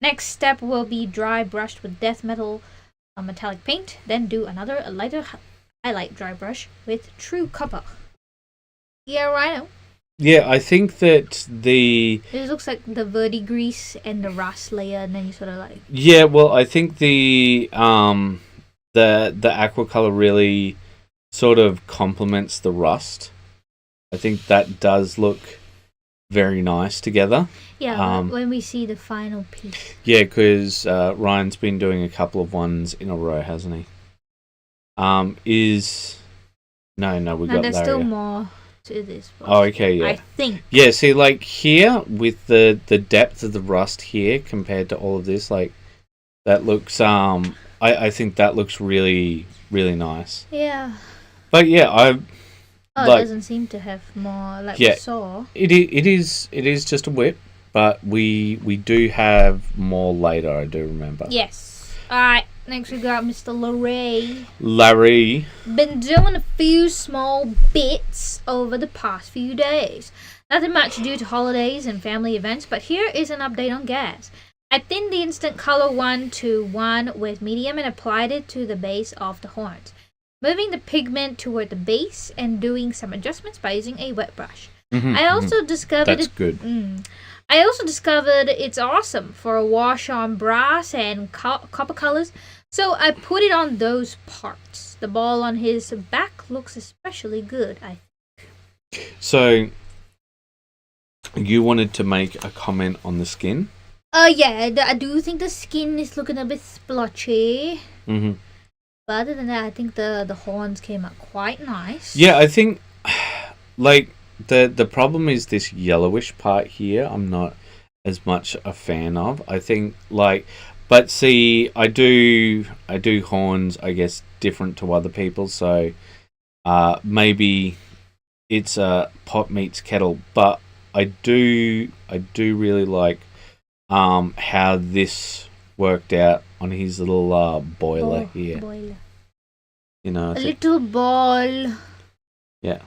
Next step will be dry brushed with death metal metallic paint, then do another lighter highlight dry brush with true copper. Yeah, Rhino. Yeah, I think that it looks like the verdigris and the rust layer, and then you sort of like. Yeah, well, I think the aqua color really sort of complements the rust. I think that does look very nice together. Yeah, when we see the final piece. Yeah, because Ryan's been doing a couple of ones in a row, hasn't he? No, we got there's Larry. still more to this. Oh, okay, yeah. I think. Yeah, see, like here with the depth of the rust here compared to all of this, like that looks. I think that looks really, really nice. Yeah. But yeah, it doesn't seem to have more like we saw. It is just a whip, but we do have more later. I do remember. Yes. All right. Next we got Mr. Larry. Been doing a few small bits over the past few days. Nothing much due to holidays and family events, but here is an update on gas. I thinned the instant color 1:1 with medium and applied it to the base of the horns, moving the pigment toward the base and doing some adjustments by using a wet brush. I also discovered That's good. I also discovered it's awesome for a wash on brass and copper colors, so I put it on those parts. The ball on his back looks especially good, I think. So, you wanted to make a comment on the skin? Yeah, I do think the skin is looking a bit splotchy. Mm-hmm. But other than that, I think the horns came out quite nice. Yeah, I think, like, the problem is this yellowish part here. I'm not as much a fan of. I think, like, but see, I do horns, I guess, different to other people. So, maybe it's a pot meets kettle. But I do really like how this worked out on his little boiler here. Boiler. You know, a little ball. Yeah.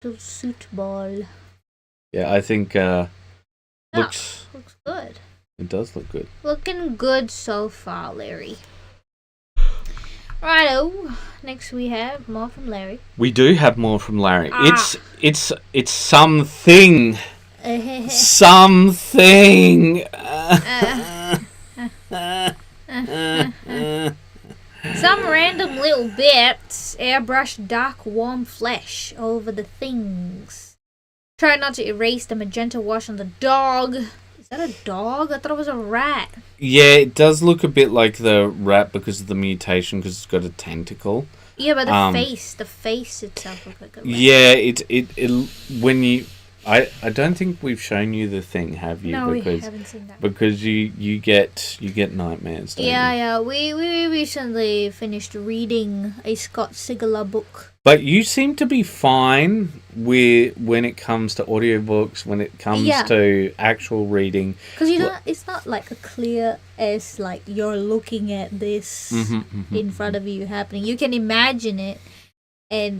Little suit ball. Yeah, I think looks good. It does look good. Looking good so far, Larry. Righto. Next we have more from Larry. We do have more from Larry. It's something. Something. Some random little bits airbrush dark warm flesh over the things. Try not to erase the magenta wash on the dog. Is that a dog? I thought it was a rat. Yeah, it does look a bit like the rat because of the mutation, because it's got a tentacle. Yeah, but the face itself looks like a rat. Yeah, it when you I don't think we've shown you the thing, have you? No, we haven't seen that. Because you get nightmares, don't you? Yeah. We recently finished reading a Scott Sigler book. But you seem to be fine when it comes to audiobooks, when it comes to actual reading. Because it's not like a clear as like you're looking at this in front of you happening. You can imagine it.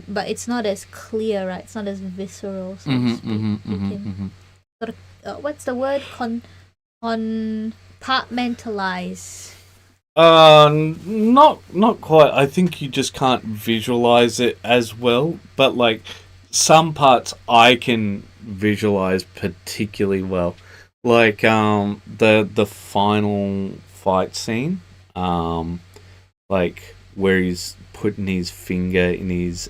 But it's not as clear, right? It's not as visceral, so to speak. Sort of, what's the word? Compartmentalize. Not quite. I think you just can't visualize it as well. But like some parts, I can visualize particularly well. Like the final fight scene, like where he's putting his finger in his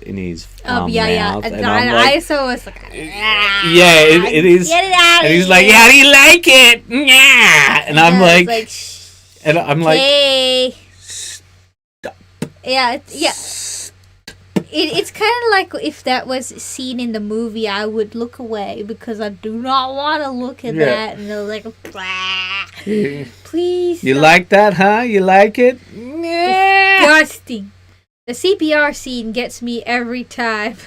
mouth. And I saw was like, it is. Get it out! And he's like, how do you like it? Yeah. And I'm like, hey. Stop. Yeah. It's kind of like if that was seen in the movie, I would look away because I do not want to look at that. And they're like, please. You like that, huh? You like it? Disgusting. The CPR scene gets me every time.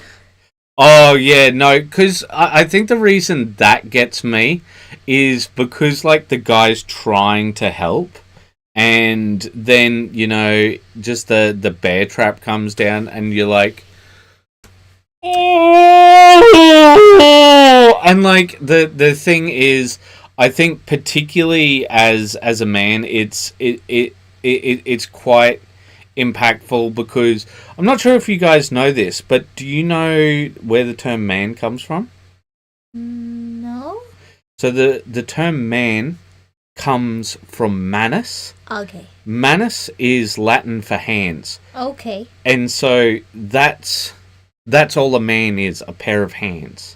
Oh, yeah, no, because I think the reason that gets me is because, like, the guy's trying to help, and then, you know, just the bear trap comes down, and you're like, oh! And, like, the thing is, I think particularly as a man, it's quite impactful because I'm not sure if you guys know this, but do you know where the term man comes from? No. So the term man comes from manus. Okay. Manus is Latin for hands. Okay. And so that's all a man is, a pair of hands.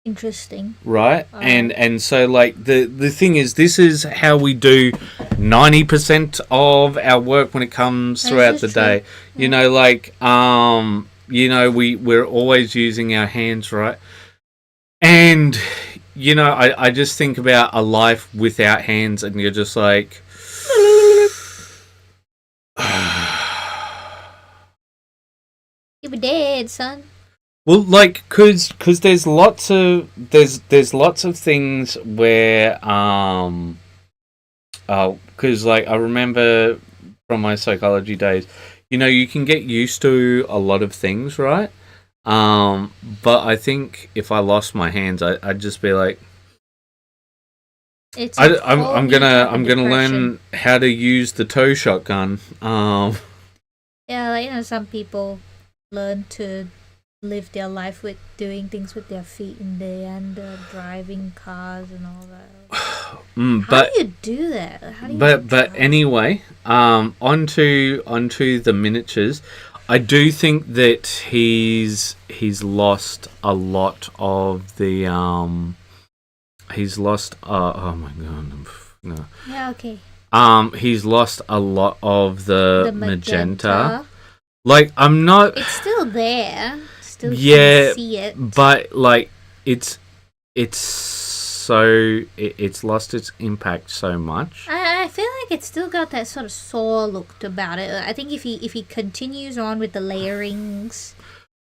Interesting. right? And so like the thing is, this is how we do 90% of our work when it comes throughout the day. You know, like you know, we're always using our hands, right? And you know, I just think about a life without hands, and you're just like, You were dead, son. well, like, cause there's lots of things where because like I remember from my psychology days, you know, you can get used to a lot of things, right? But I think if I lost my hands, I'd just be like, I'm gonna learn how to use the toe shotgun. Yeah, like, you know, some people learn to live their life with doing things with their feet in the end, driving cars and all that. How do you do that? How do you but anyway, onto the miniatures. I do think that he's lost a lot of the he's lost oh my god, no. Yeah, okay. He's lost a lot of the magenta. Like, I'm not. It's still there. Still, yeah, can see it. But like, it's lost its impact so much. I feel like it's still got that sort of sore look about it. I think if he continues on with the layerings.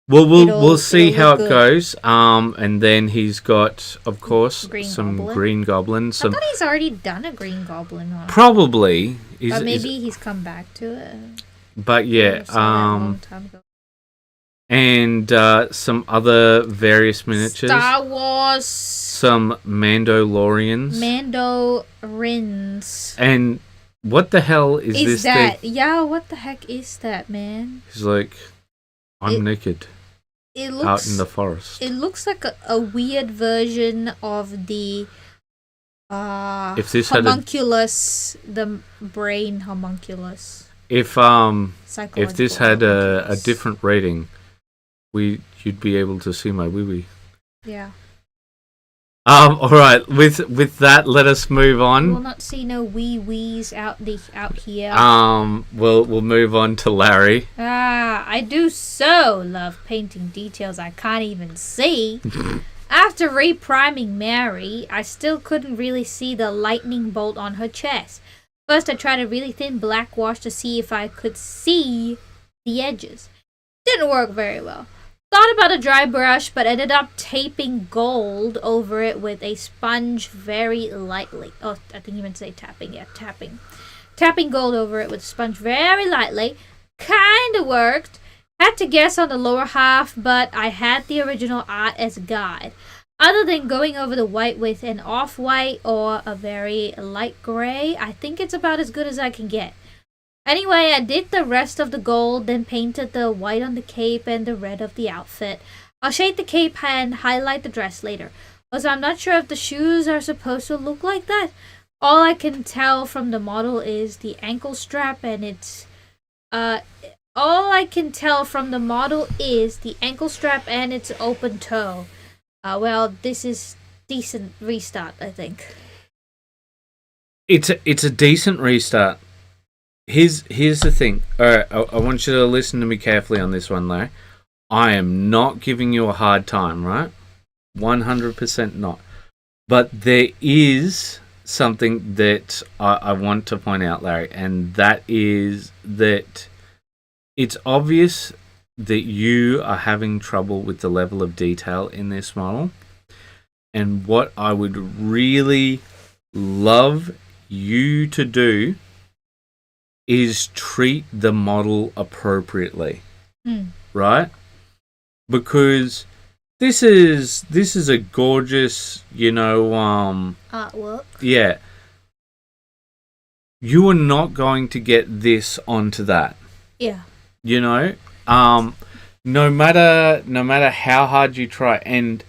Well, we'll see how it goes. And then he's got, of course, green goblins. I thought he's already done a green goblin one. Probably. Or maybe he's come back to it. But yeah, and some other various miniatures. Star Wars. Some Mandalorians. Mandorins. And what the hell is this that? thing? Yeah, what the heck is that, man? He's like, I'm naked. It looks out in the forest. It looks like a weird version of the if this homunculus, the brain homunculus. If this had a different rating, you'd be able to see my wee-wee. Yeah. All right. With that, let us move on. We'll not see no wee-wees out here. We'll move on to Larry. I do so love painting details I can't even see. After repriming Mary, I still couldn't really see the lightning bolt on her chest. First, I tried a really thin black wash to see if I could see the edges. Didn't work very well. Thought about a dry brush, but ended up taping gold over it with a sponge very lightly. Oh, I think you meant to say tapping. Yeah, tapping. Tapping gold over it with a sponge very lightly. Kinda worked. Had to guess on the lower half, but I had the original art as a guide. Other than going over the white with an off-white or a very light gray, I think it's about as good as I can get. Anyway, I did the rest of the gold, then painted the white on the cape and the red of the outfit. I'll shade the cape and highlight the dress later. Also, I'm not sure if the shoes are supposed to look like that. All I can tell from the model is the ankle strap and its open toe. Well, this is decent restart, I think. It's a decent restart. Here's the thing. Alright, I want you to listen to me carefully on this one, though. I am not giving you a hard time, right? 100% not. But there is something that I want to point out, Larry, and that is that it's obvious that you are having trouble with the level of detail in this model. And what I would really love you to do is treat the model appropriately. Right? Because this is a gorgeous, artwork. Yeah. You are not going to get this onto that. Yeah. No matter how hard you try, and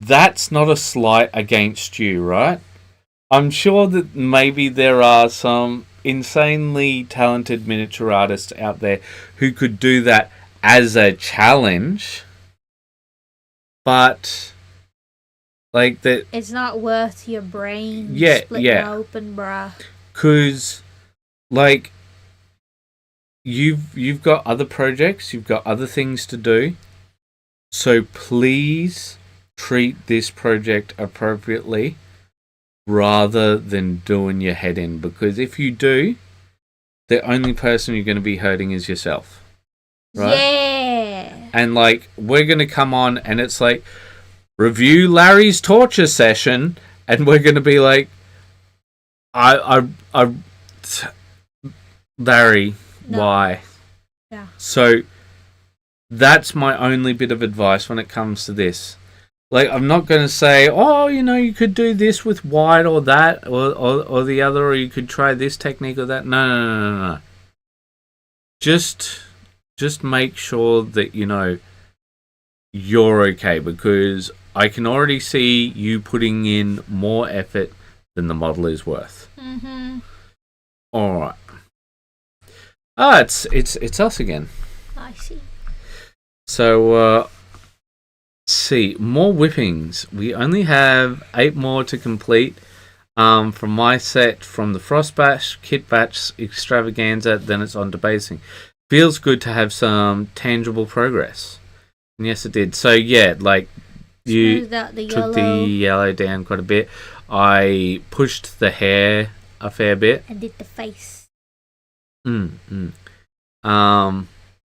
that's not a slight against you, right? I'm sure that maybe there are some insanely talented miniature artists out there who could do that as a challenge, but Like that. It's not worth your brain Yeah, splitting yeah. open, bruh. Cause like you've got other projects, you've got other things to do. So please treat this project appropriately rather than doing your head in, because if you do, the only person you're going to be hurting is yourself. Right? Yeah. And like we're going to come on and it's like review Larry's torture session and we're going to be like Larry, No. why? Yeah. So that's my only bit of advice when it comes to this. Like, I'm not going to say, oh, you could do this with white or that or the other, or you could try this technique or that. No. Just make sure that, you're okay, because I can already see you putting in more effort than the model is worth. Mm-hmm. All right. Ah, it's us again. I see. So, see, more whippings. We only have 8 more to complete. From my set, from the Frost Bash, Kit Batch, Extravaganza, then it's on to basing. Feels good to have some tangible progress. And yes, it did. So, yeah, like, you Smoothed out the took yellow. the yellow down quite a bit. I pushed the hair a fair bit. And did the face. I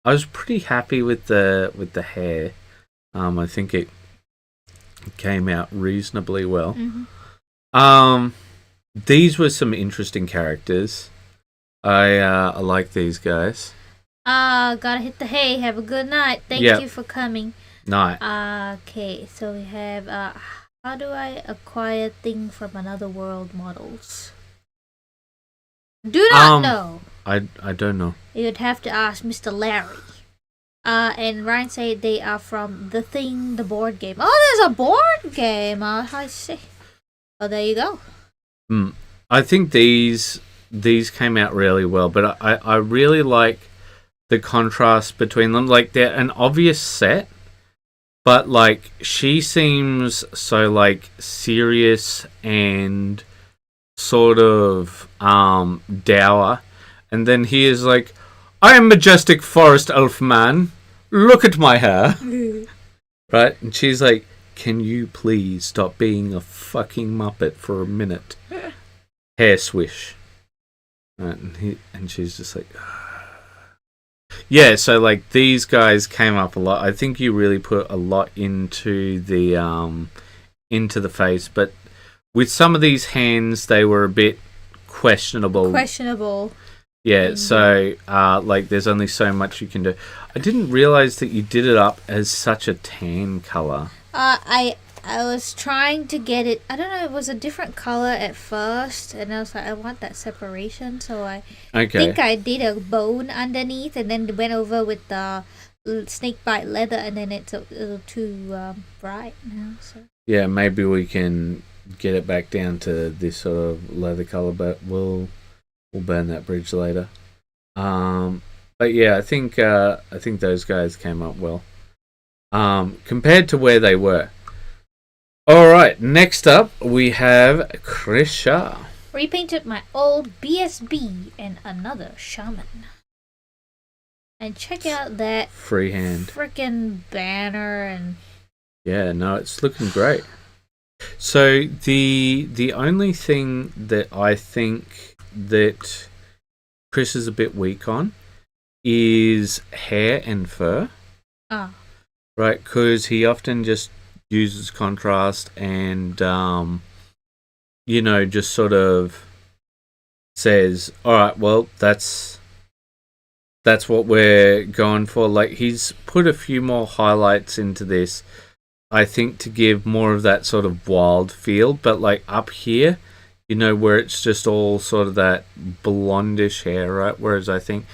was pretty happy with the hair. I think it came out reasonably well. Mm-hmm. These were some interesting characters. I like these guys. Gotta hit the hay. Have a good night. Thank you for coming. Night. Okay, so we have how do I acquire thing from another world models? Do not know. I don't know. You'd have to ask Mr. Larry. And Ryan said they are from The Thing, the board game. Oh, there's a board game. I see. Oh, there you go. I think these came out really well, but I really like the contrast between them. Like, they're an obvious set, but like she seems so like serious and sort of dour, and then he is like, I am majestic forest elf man. Look at my hair. Right? And she's like, can you please stop being a fucking muppet for a minute? Hair swish. Right? And she's just like, yeah. So like these guys came up a lot. I think you really put a lot into the face, but with some of these hands, they were a bit questionable. Yeah, so, like, there's only so much you can do. I didn't realize that you did it up as such a tan color. I was trying to get it. I don't know. It was a different color at first, and I was like, I want that separation. So I think I did a bone underneath, and then went over with the snakebite leather, and then it's a little too bright now. So yeah, maybe we can get it back down to this sort of leather color, but we'll burn that bridge later. But yeah, I think those guys came up well. Compared to where they were. Alright, next up we have Chris Shah. Repainted my old BSB and another shaman. And check out that freehand freaking banner and yeah, no, it's looking great. So the only thing that I think that Chris is a bit weak on is hair and fur. Right, because he often just uses contrast and just sort of says, all right, well, that's what we're going for. Like, he's put a few more highlights into this, I think, to give more of that sort of wild feel, but like up here, where it's just all sort of that blondish hair, right? Whereas I think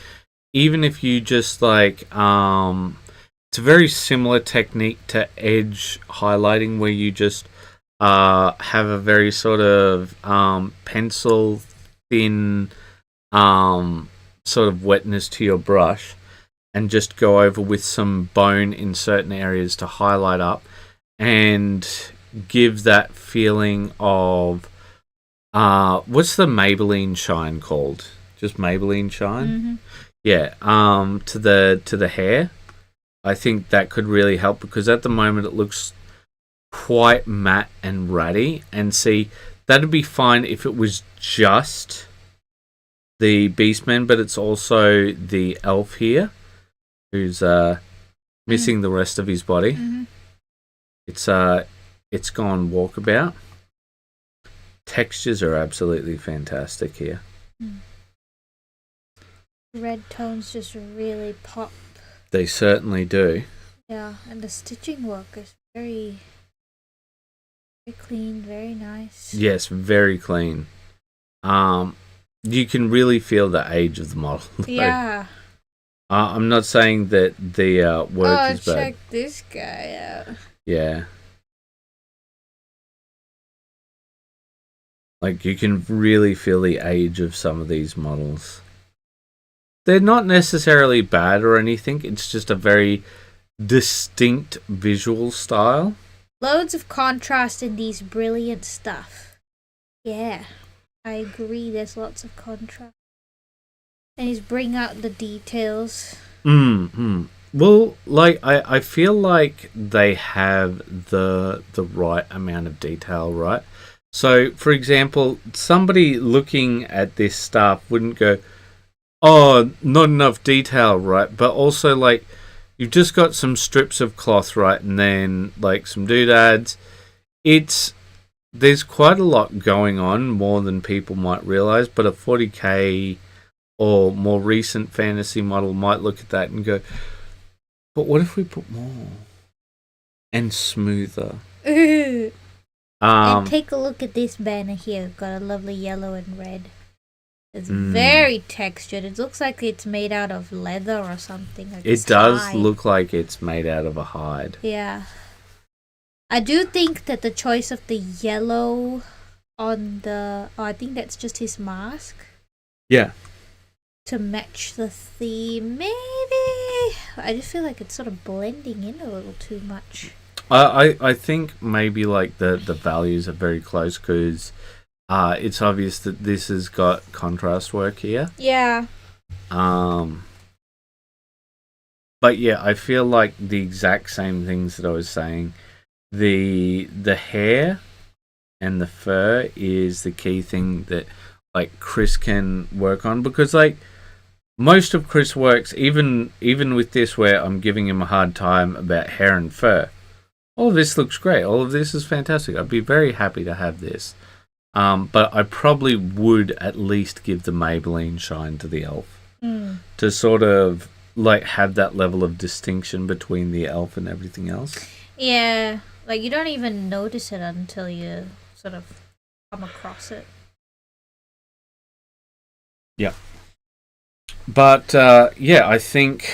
even if you just like, it's a very similar technique to edge highlighting, where you just have a very sort of pencil thin sort of wetness to your brush, and just go over with some bone in certain areas to highlight up. And give that feeling of what's the Maybelline shine called? Just Maybelline shine? Mm-hmm. Yeah. To the hair. I think that could really help because at the moment it looks quite matte and ratty. And see, that'd be fine if it was just the Beastman, but it's also the elf here who's missing the rest of his body. Mm-hmm. It's gone walkabout. Textures are absolutely fantastic here. Red tones just really pop. They certainly do. Yeah, and the stitching work is very, very clean, very nice. Yes, very clean. You can really feel the age of the model. Yeah. I'm not saying that the work is bad. Check this guy out. Yeah. Like, you can really feel the age of some of these models. They're not necessarily bad or anything. It's just a very distinct visual style. Loads of contrast in these brilliant stuff. Yeah, I agree. There's lots of contrast. And he's bringing out the details. Well, like, I feel like they have the right amount of detail, right? So, for example, somebody looking at this stuff wouldn't go, oh, not enough detail, right? But also, like, you've just got some strips of cloth, right? And then, like, some doodads. There's quite a lot going on, more than people might realize. But a 40k or more recent fantasy model might look at that and go, but what if we put more? And smoother. And take a look at this banner here. Got a lovely yellow and red. It's very textured. It looks like it's made out of leather or something. Like it does look like it's made out of a hide. Yeah. I do think that the choice of the yellow on the... Oh, I think that's just his mask. Yeah. To match the theme, maybe. I just feel like it's sort of blending in a little too much. I think maybe like the values are very close because it's obvious that this has got contrast work here. Yeah. But yeah, I feel like the exact same things that I was saying. The hair and the fur is the key thing that like Chris can work on because like most of Chris works even with this where I'm giving him a hard time about hair and fur. All of this looks great. All of this is fantastic. I'd be very happy to have this. But I probably would at least give the Maybelline shine to the elf. To sort of like have that level of distinction between the elf and everything else. Yeah. Like you don't even notice it until you sort of come across it. Yeah. But yeah, I think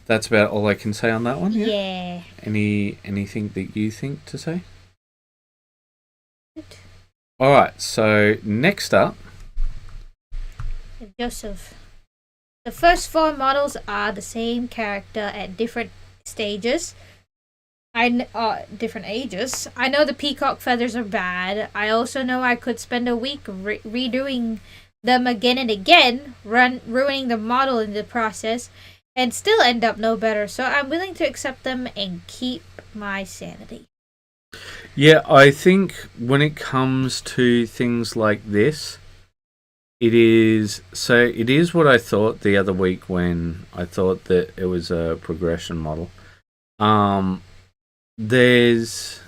that's about all I can say on that one. Yeah. Anything that you think to say? Good. All right. So next up, Joseph. The first 4 models are the same character at different stages. Different ages. I know the peacock feathers are bad. I also know I could spend a week redoing them again and again, ruining the model in the process, and still end up no better. So I'm willing to accept them and keep my sanity. Yeah, I think when it comes to things like this, it is what I thought the other week when I thought that it was a progression model. There's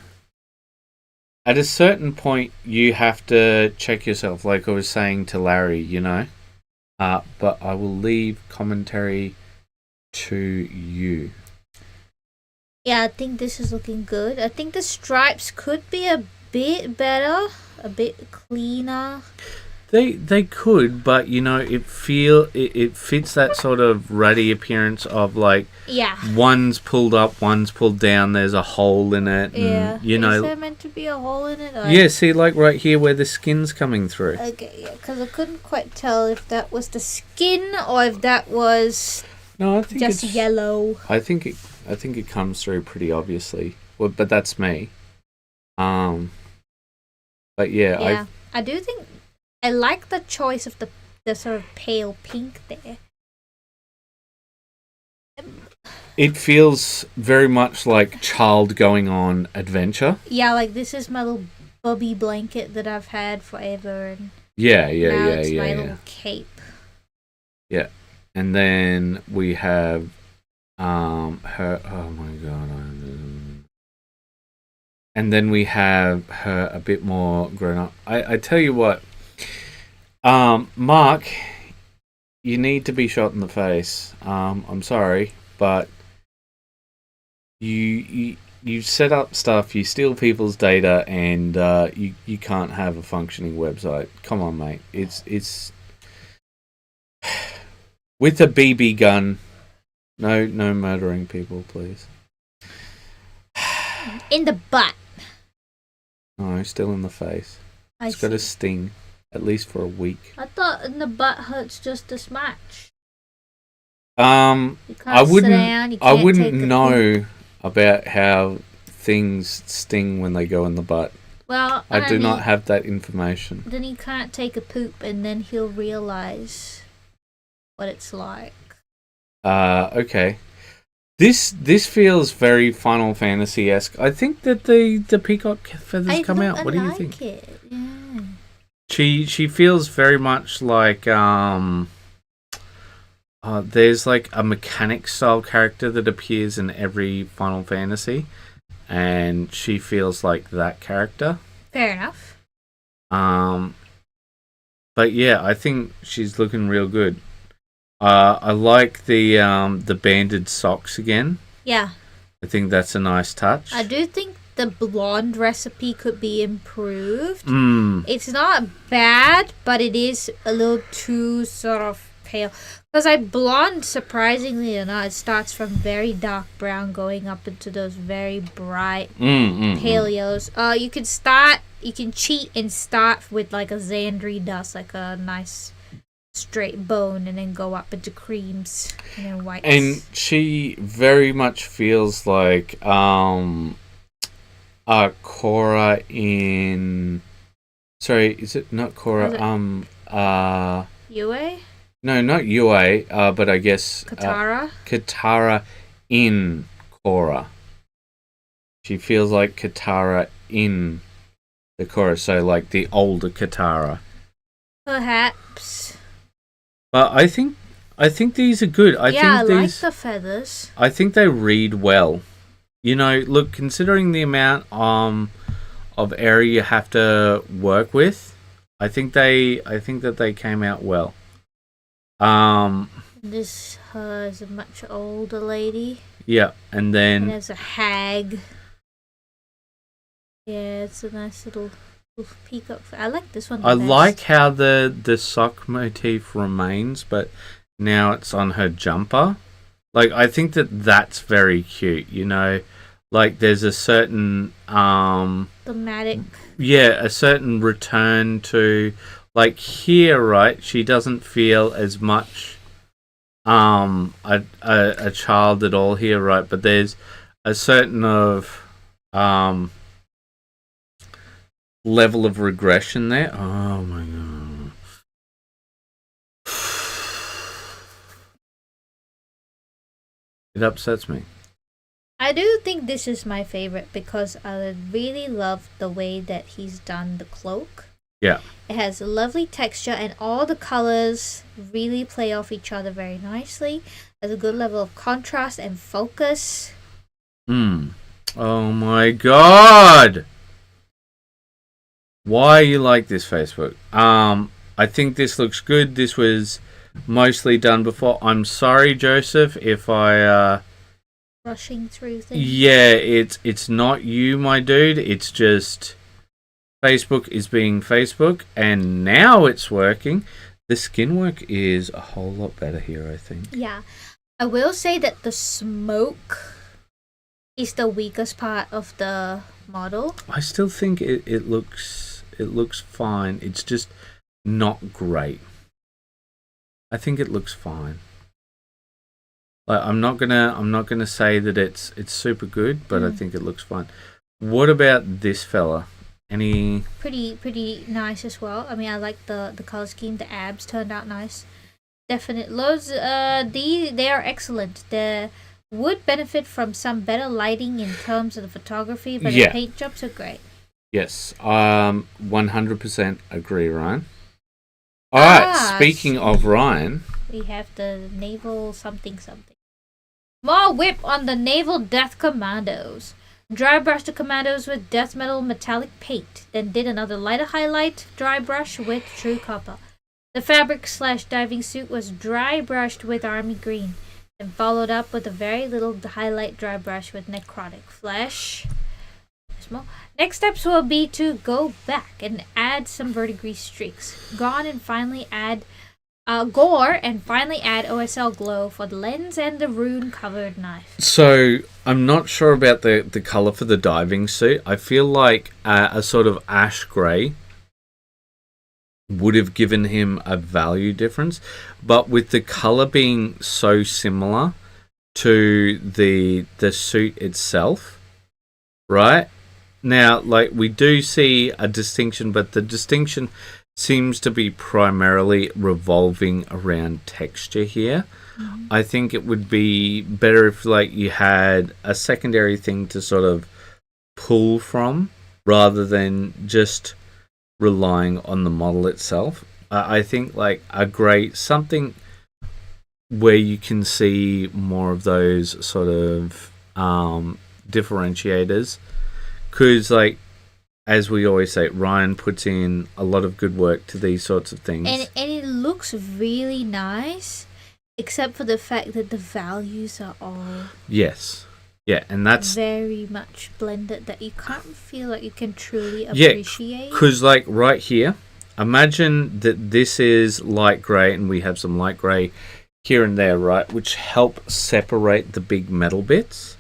at a certain point you have to check yourself, like I was saying to Larry, you know. But I will leave commentary to you. Yeah, I think this is looking good. I think the stripes could be a bit better, a bit cleaner. They could, but you know, it fits that sort of ruddy appearance of like one's pulled up, one's pulled down. There's a hole in it. And, yeah, you know, is there meant to be a hole in it? Or... Yeah, see, like right here where the skin's coming through. Okay, yeah, because I couldn't quite tell if that was the skin or if that was I think just yellow. I think it comes through pretty obviously. Well, but that's me. But yeah, Yeah, I do think I like the choice of the sort of pale pink there. it feels very much like child going on adventure. Yeah, like this is my little bubby blanket that I've had forever, and Yeah, now it's my little cape. Yeah, and then we have her. Oh my god! And then we have her a bit more grown up. I tell you what, Mark, you need to be shot in the face. I'm sorry, but you set up stuff, you steal people's data, and you can't have a functioning website. Come on, mate. It's with a BB gun. No murdering people, please. In the butt. No, still in the face. It's got a sting, at least for a week. I thought in the butt hurts just as much. I wouldn't know about how things sting when they go in the butt. Well, I do not have that information. Then he can't take a poop, and then he'll realize what it's like. Okay. This feels very Final Fantasy-esque. I think that the peacock feathers come out. What do you think? It. Yeah. She feels very much like there's like a mechanic style character that appears in every Final Fantasy, and she feels like that character. Fair enough. But yeah, I think she's looking real good. I like the banded socks again. Yeah. I think that's a nice touch. I do think the blonde recipe could be improved. It's not bad, but it is a little too sort of pale. Because blonde, surprisingly enough, it starts from very dark brown going up into those very bright pale yellows. You can cheat and start with like a Xandri dust, like a nice straight bone, and then go up into creams and then whites. And she very much feels like Cora in... Sorry, is it not Cora? Yue? No, not Yue, but I guess... Katara? Katara in Cora. She feels like Katara in the Cora, so like the older Katara. Perhaps. But I think these are good. I like the feathers. I think they read well. You know, look, considering the amount of area you have to work with, I think that they came out well. This is a much older lady. Yeah, and then there's a hag. Yeah, it's a nice little peacock. I like this one. I like how the sock motif remains, but now it's on her jumper. Like, I think that's very cute. You know, like there's a certain thematic. Yeah, a certain return to, like, here, right? She doesn't feel as much a child at all here, right? But there's a certain of level of regression there. Oh my god. It upsets me. I do think this is my favorite because I really love the way that he's done the cloak. Yeah. It has a lovely texture and all the colors really play off each other very nicely. There's a good level of contrast and focus. Oh my god! Why you like this, Facebook? I think this looks good. This was mostly done before. I'm sorry, Joseph, if I rushing through things. Yeah, it's not you, my dude. It's just Facebook is being Facebook, and now it's working. The skin work is a whole lot better here, I think. Yeah. I will say that the smoke is the weakest part of the model. I still think it looks fine. It's just not great. I think it looks fine. Like, I'm not gonna say that it's super good, but I think it looks fine. What about this fella? Any? Pretty nice as well. I mean, I like the color scheme. The abs turned out nice. Definite loads. They are excellent. The would benefit from some better lighting in terms of the photography, but the paint jobs are great. Yes, 100% agree, Ryan. All right, speaking of Ryan, we have the naval something. More whip on the naval death commandos. Dry brushed the commandos with death metal metallic paint, then did another lighter highlight dry brush with true copper. The fabric/diving suit was dry brushed with army green, then followed up with a very little highlight dry brush with necrotic flesh. Next steps will be to go back and add some verdigris streaks. Gore and finally add OSL glow for the lens and the rune covered knife. So I'm not sure about the color for the diving suit. I feel like a sort of ash gray would have given him a value difference, but with the color being so similar to the suit itself, right? Now, like, we do see a distinction, but the distinction seems to be primarily revolving around texture here. Mm-hmm. I think it would be better if, like, you had a secondary thing to sort of pull from rather than just relying on the model itself. I think, like, something where you can see more of those sort of differentiators. Because, like, as we always say, Ryan puts in a lot of good work to these sorts of things. And it looks really nice, except for the fact that the values are all... Yes. Yeah, and that's... very much blended that you can't feel like you can truly appreciate. Because, like, right here, imagine that this is light grey and we have some light grey here and there, right? Which help separate the big metal bits.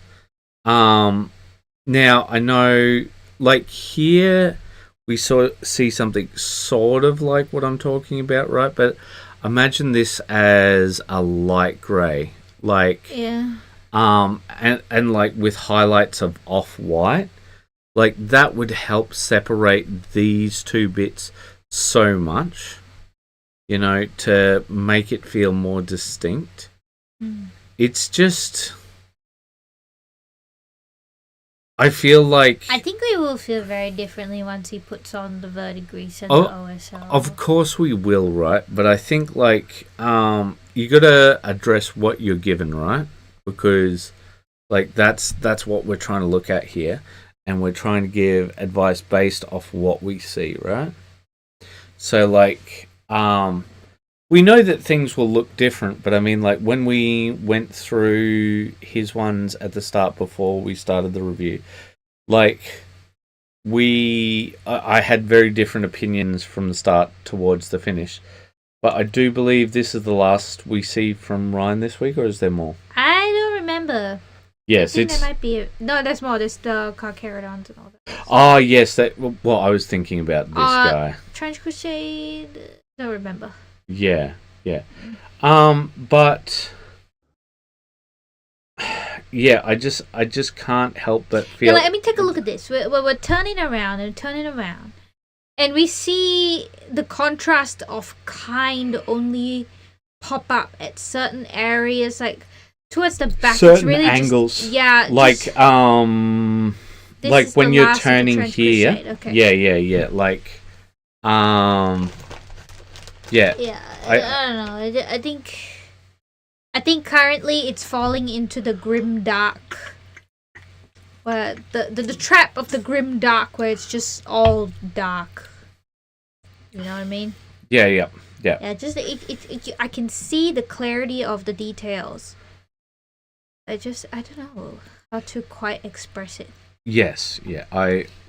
Now, I know, like, here we see something sort of like what I'm talking about, right? But imagine this as a light grey, like, and like with highlights of off-white. Like, that would help separate these two bits so much, you know, to make it feel more distinct. It's just... I feel like... I think we will feel very differently once he puts on the verdigris and the OSL. Of course we will, right? But I think, like, you got to address what you're given, right? Because, like, that's what we're trying to look at here. And we're trying to give advice based off what we see, right? So, like, we know that things will look different, but I mean, like, when we went through his ones at the start before we started the review, like, I had very different opinions from the start towards the finish. But I do believe this is the last we see from Ryan this week, or is there more? I don't remember. Yes, I think there might be no, there's more. There's the Carcharodons and all that. Oh, yes. Well, I was thinking about this guy. Trench Crusade. Don't remember. Yeah. But yeah, I just can't help but feel. Yeah, let me take a look at this. We're turning around, and we see the contrast of kind only pop up at certain areas, like towards the back. Certain it's really angles. Just, yeah. Like like when you're turning here. Okay. Yeah. Like yeah. Yeah, I don't know. I think currently it's falling into the grim dark, where the trap of the grim dark, where it's just all dark. You know what I mean? Yeah. Yeah, just I can see the clarity of the details. I don't know how to quite express it. Yes, yeah.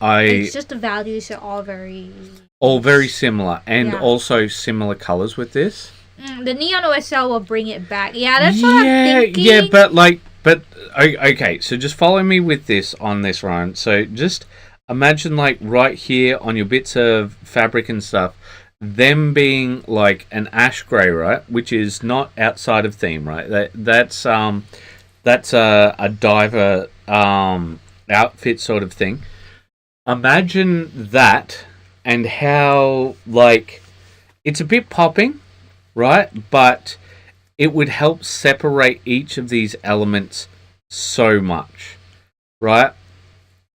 It's just the values are all very similar, and also similar colors with this. The neon OSL will bring it back. Yeah, that's what I'm thinking. Yeah, but okay. So just follow me with this on this, Ryan. So just imagine, like, right here on your bits of fabric and stuff, them being like an ash gray, right? Which is not outside of theme, right? That's a diver outfit sort of thing. imagine that and how, like, it's a bit popping, right? But it would help separate each of these elements so much, right?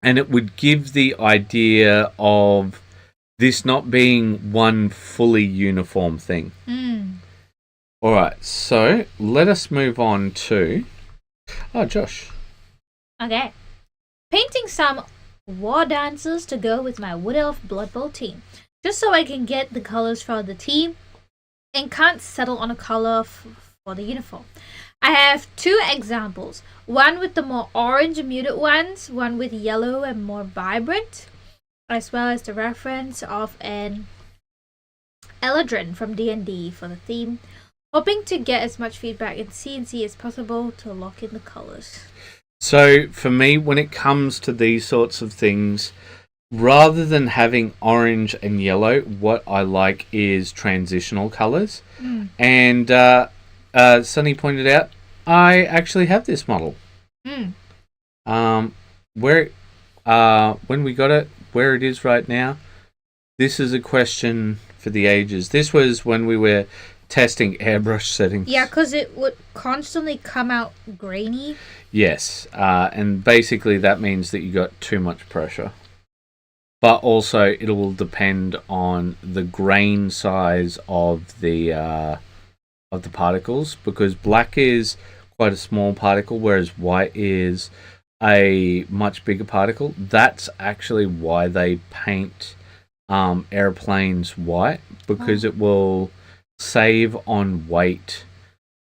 And it would give the idea of this not being one fully uniform thing. All right, so let us move on to... Oh, Josh. Okay. Painting some war dancers to go with my Wood Elf Blood Bowl team. Just so I can get the colors for the team and can't settle on a color for the uniform. I have two examples. One with the more orange muted ones, one with yellow and more vibrant, as well as the reference of an Eladrin from D&D for the theme. Hoping to get as much feedback in CNC as possible to lock in the colors. So for me, when it comes to these sorts of things, rather than having orange and yellow, what I like is transitional colors. And Sunny pointed out, I actually have this model. When we got it, where it is right now, this is a question for the ages. This was when we were testing airbrush settings. Yeah, because it would constantly come out grainy. Yes, and basically that means that you got too much pressure. But also it will depend on the grain size of the particles, because black is quite a small particle, whereas white is a much bigger particle. That's actually why they paint airplanes white, because it will save on weight,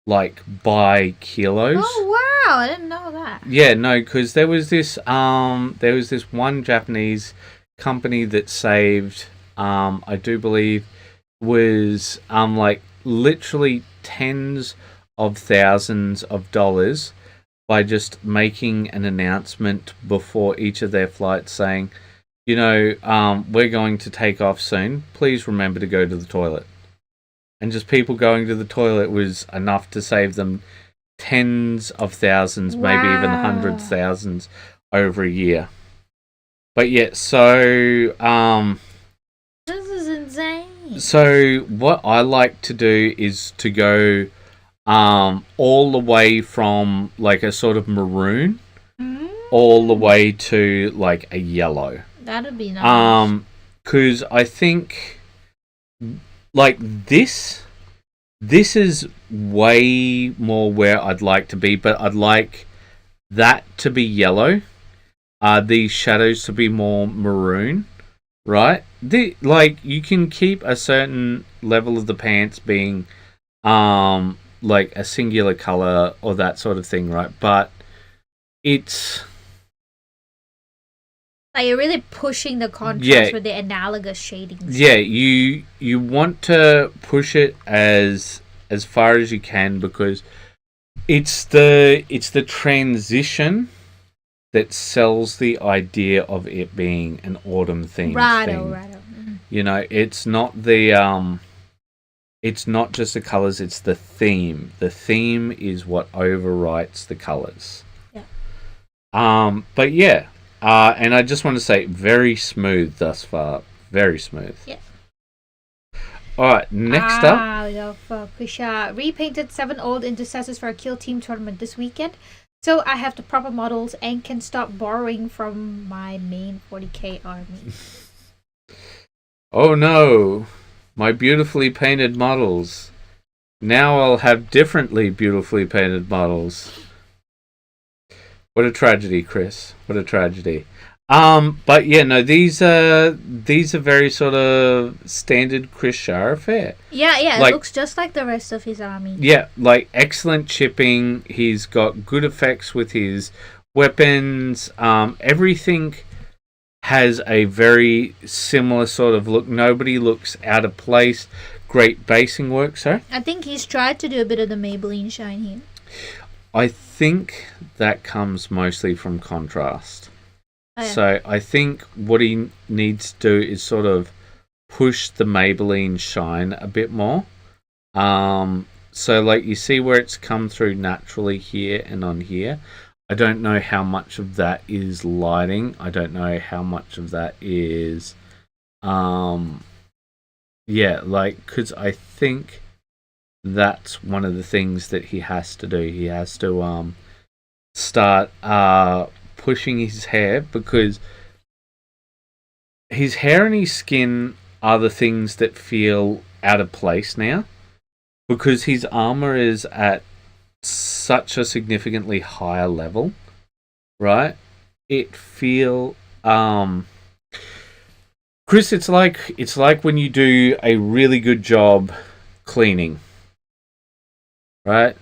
like by kilos. Oh wow, I didn't know that. Yeah, no, because there was this one Japanese company that saved, I do believe, was like literally tens of thousands of dollars by just making an announcement before each of their flights saying, you know, we're going to take off soon. Please remember to go to the toilet. And just people going to the toilet was enough to save them tens of thousands, maybe even hundreds of thousands over a year. But yeah, so this is insane. So what I like to do is to go all the way from like a sort of maroon all the way to like a yellow. That'd be nice. Because I think like this is way more where I'd like to be, but I'd like that to be yellow. These shadows to be more maroon, right? Like you can keep a certain level of the pants being like a singular color or that sort of thing, right? But it's like you're really pushing the contrast with the analogous shadings. Yeah, you want to push it as far as you can, because it's the transition that sells the idea of it being an autumn theme. Right. You know, it's not it's not just the colors, it's the theme. The theme is what overwrites the colors. Yeah. But yeah. And I just want to say, very smooth thus far. Very smooth. Yeah. Alright, next up. We got Krisha. Repainted 7 old intercessors for a kill team tournament this weekend. So I have the proper models and can stop borrowing from my main 40k army. Oh no. My beautifully painted models. Now I'll have differently beautifully painted models. What a tragedy, Chris. What a tragedy. But yeah, no, these are very sort of standard Chris Shara fare. Yeah, like, it looks just like the rest of his army. Yeah, like excellent chipping. He's got good effects with his weapons. Everything has a very similar sort of look. Nobody looks out of place. Great basing work, sir. I think he's tried to do a bit of the Maybelline shine here. I think that comes mostly from contrast. Oh, yeah. So I think what he needs to do is sort of push the Maybelline shine a bit more. So like you see where it's come through naturally here and on here. I don't know how much of that is lighting. I don't know how much of that is, because I think that's one of the things that he has to do. He has to start pushing his hair, because his hair and his skin are the things that feel out of place now, because his armor is at such a significantly higher level, right? It feel Chris, it's like when you do a really good job cleaning, right?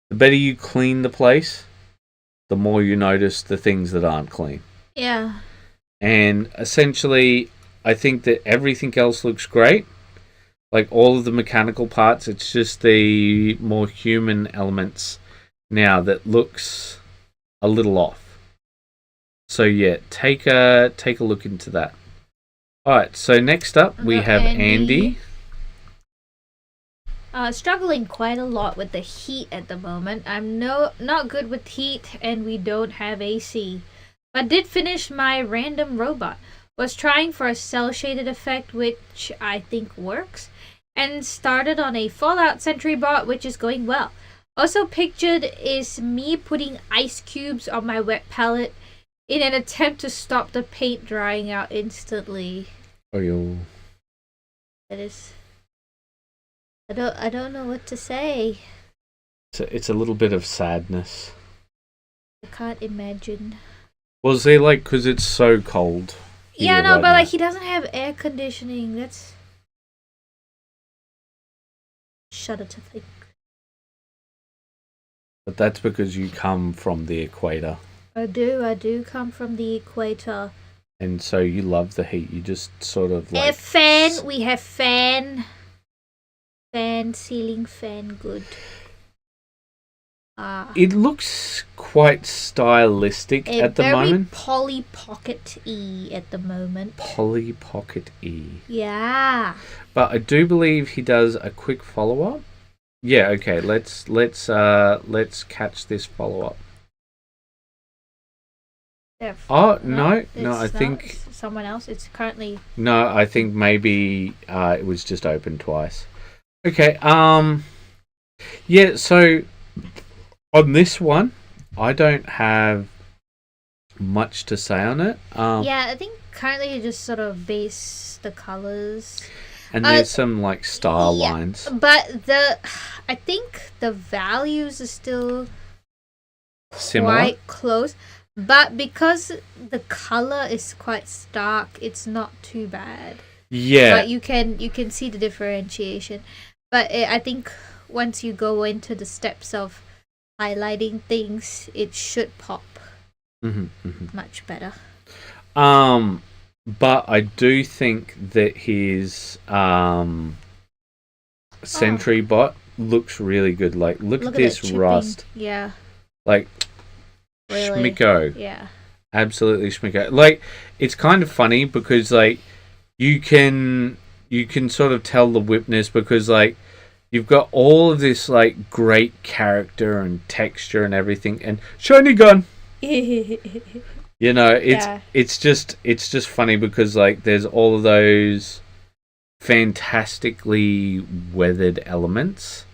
The better you clean the place, the more you notice the things that aren't clean. Yeah. And essentially, I think that everything else looks great. Like all of the mechanical parts, it's just the more human elements now that looks a little off. So yeah, take a look into that. All right, so next up we have Andy. Struggling quite a lot with the heat at the moment. I'm not good with heat, and we don't have AC. But did finish my random robot. Was trying for a cell shaded effect, which I think works, and started on a Fallout Sentry bot, which is going well. Also pictured is me putting ice cubes on my wet palette in an attempt to stop the paint drying out instantly. Oh, yo. That is... I don't know what to say. It's a little bit of sadness. I can't imagine. Well, see, like, because it's so cold. Yeah, no, but like he doesn't have air conditioning. That's... Shudder to think. But that's because you come from the equator. I do come from the equator. And so you love the heat. You just sort of like... We have fan. Fan, ceiling fan, good. It looks quite stylistic at the moment. Very Polly Pocket-y at the moment. Polly Pocket-y. Yeah. But I do believe he does a quick follow-up. Yeah, okay, let's catch this follow-up. No, I think someone else. It's currently... No, I think maybe it was just open twice. Okay, yeah, so on this one, I don't have much to say on it. Yeah, I think currently you just sort of base the colors. And there's some like star lines. But I think the values are still similar, quite close. But because the color is quite stark, it's not too bad. Yeah. But you can see the differentiation. But I think once you go into the steps of highlighting things, it should pop much better. But I do think that his Sentry bot looks really good. Like, look at this rust. Yeah. Like, really? schmicko. Yeah. Absolutely schmicko. Like, it's kind of funny because, like, you can sort of tell the whipness because, like, you've got all of this, like, great character and texture and everything. And shiny gun! You know, it's just funny because, like, there's all of those fantastically weathered elements,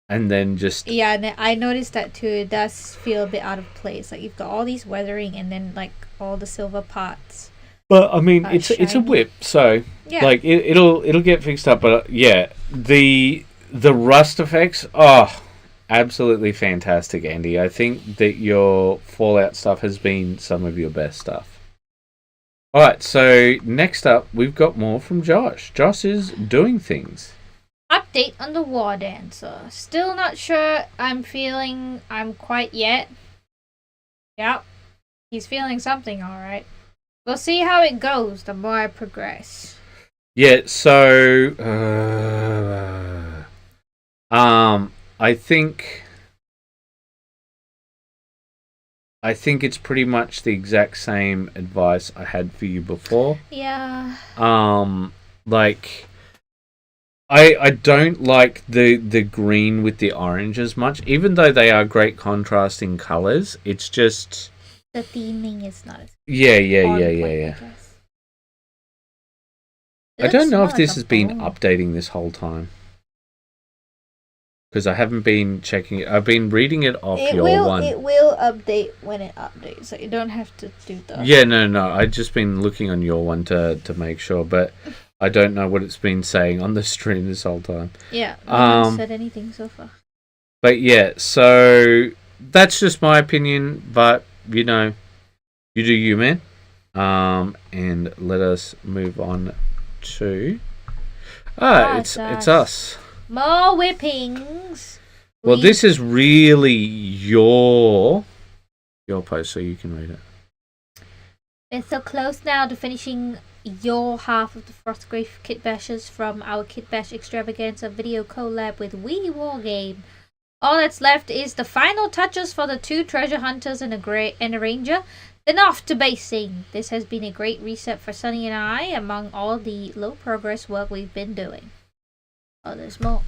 and then just and I noticed that too. It does feel a bit out of place. Like, you've got all these weathering, and then like all the silver parts. But I mean, it's a whip, so like it'll get fixed up. But yeah, the rust effects, absolutely fantastic, Andy. I think that your Fallout stuff has been some of your best stuff. Alright, so next up, we've got more from Josh. Josh is doing things. Update on the War Dancer. Still not sure I'm quite yet. Yep. He's feeling something, alright. We'll see how it goes the more I progress. Yeah, so... I think it's pretty much the exact same advice I had for you before. Yeah. Like, I don't like the green with the orange as much, even though they are great contrasting colours. It's just the theming is not as yeah. on point, I guess. I don't know if this has been updating this whole time. Because I haven't been checking it. I've been reading it off your one. It will update when it updates, so you don't have to do that. Yeah, no. I've just been looking on your one to make sure, but I don't know what it's been saying on the stream this whole time. Yeah, I haven't said anything so far. But yeah, so that's just my opinion, but you know, you do you, man. And let us move on to... it's us. More whippings. Well, this is really your post, so you can read it. We're so close now to finishing your half of the Frostgrave Kit Bashes from our Kit Bash extravaganza video collab with Wii War Game. All that's left is the final touches for the 2 treasure hunters and a ranger. Then off to basing. This has been a great reset for Sunny and I among all the low progress work we've been doing. Oh, there's more.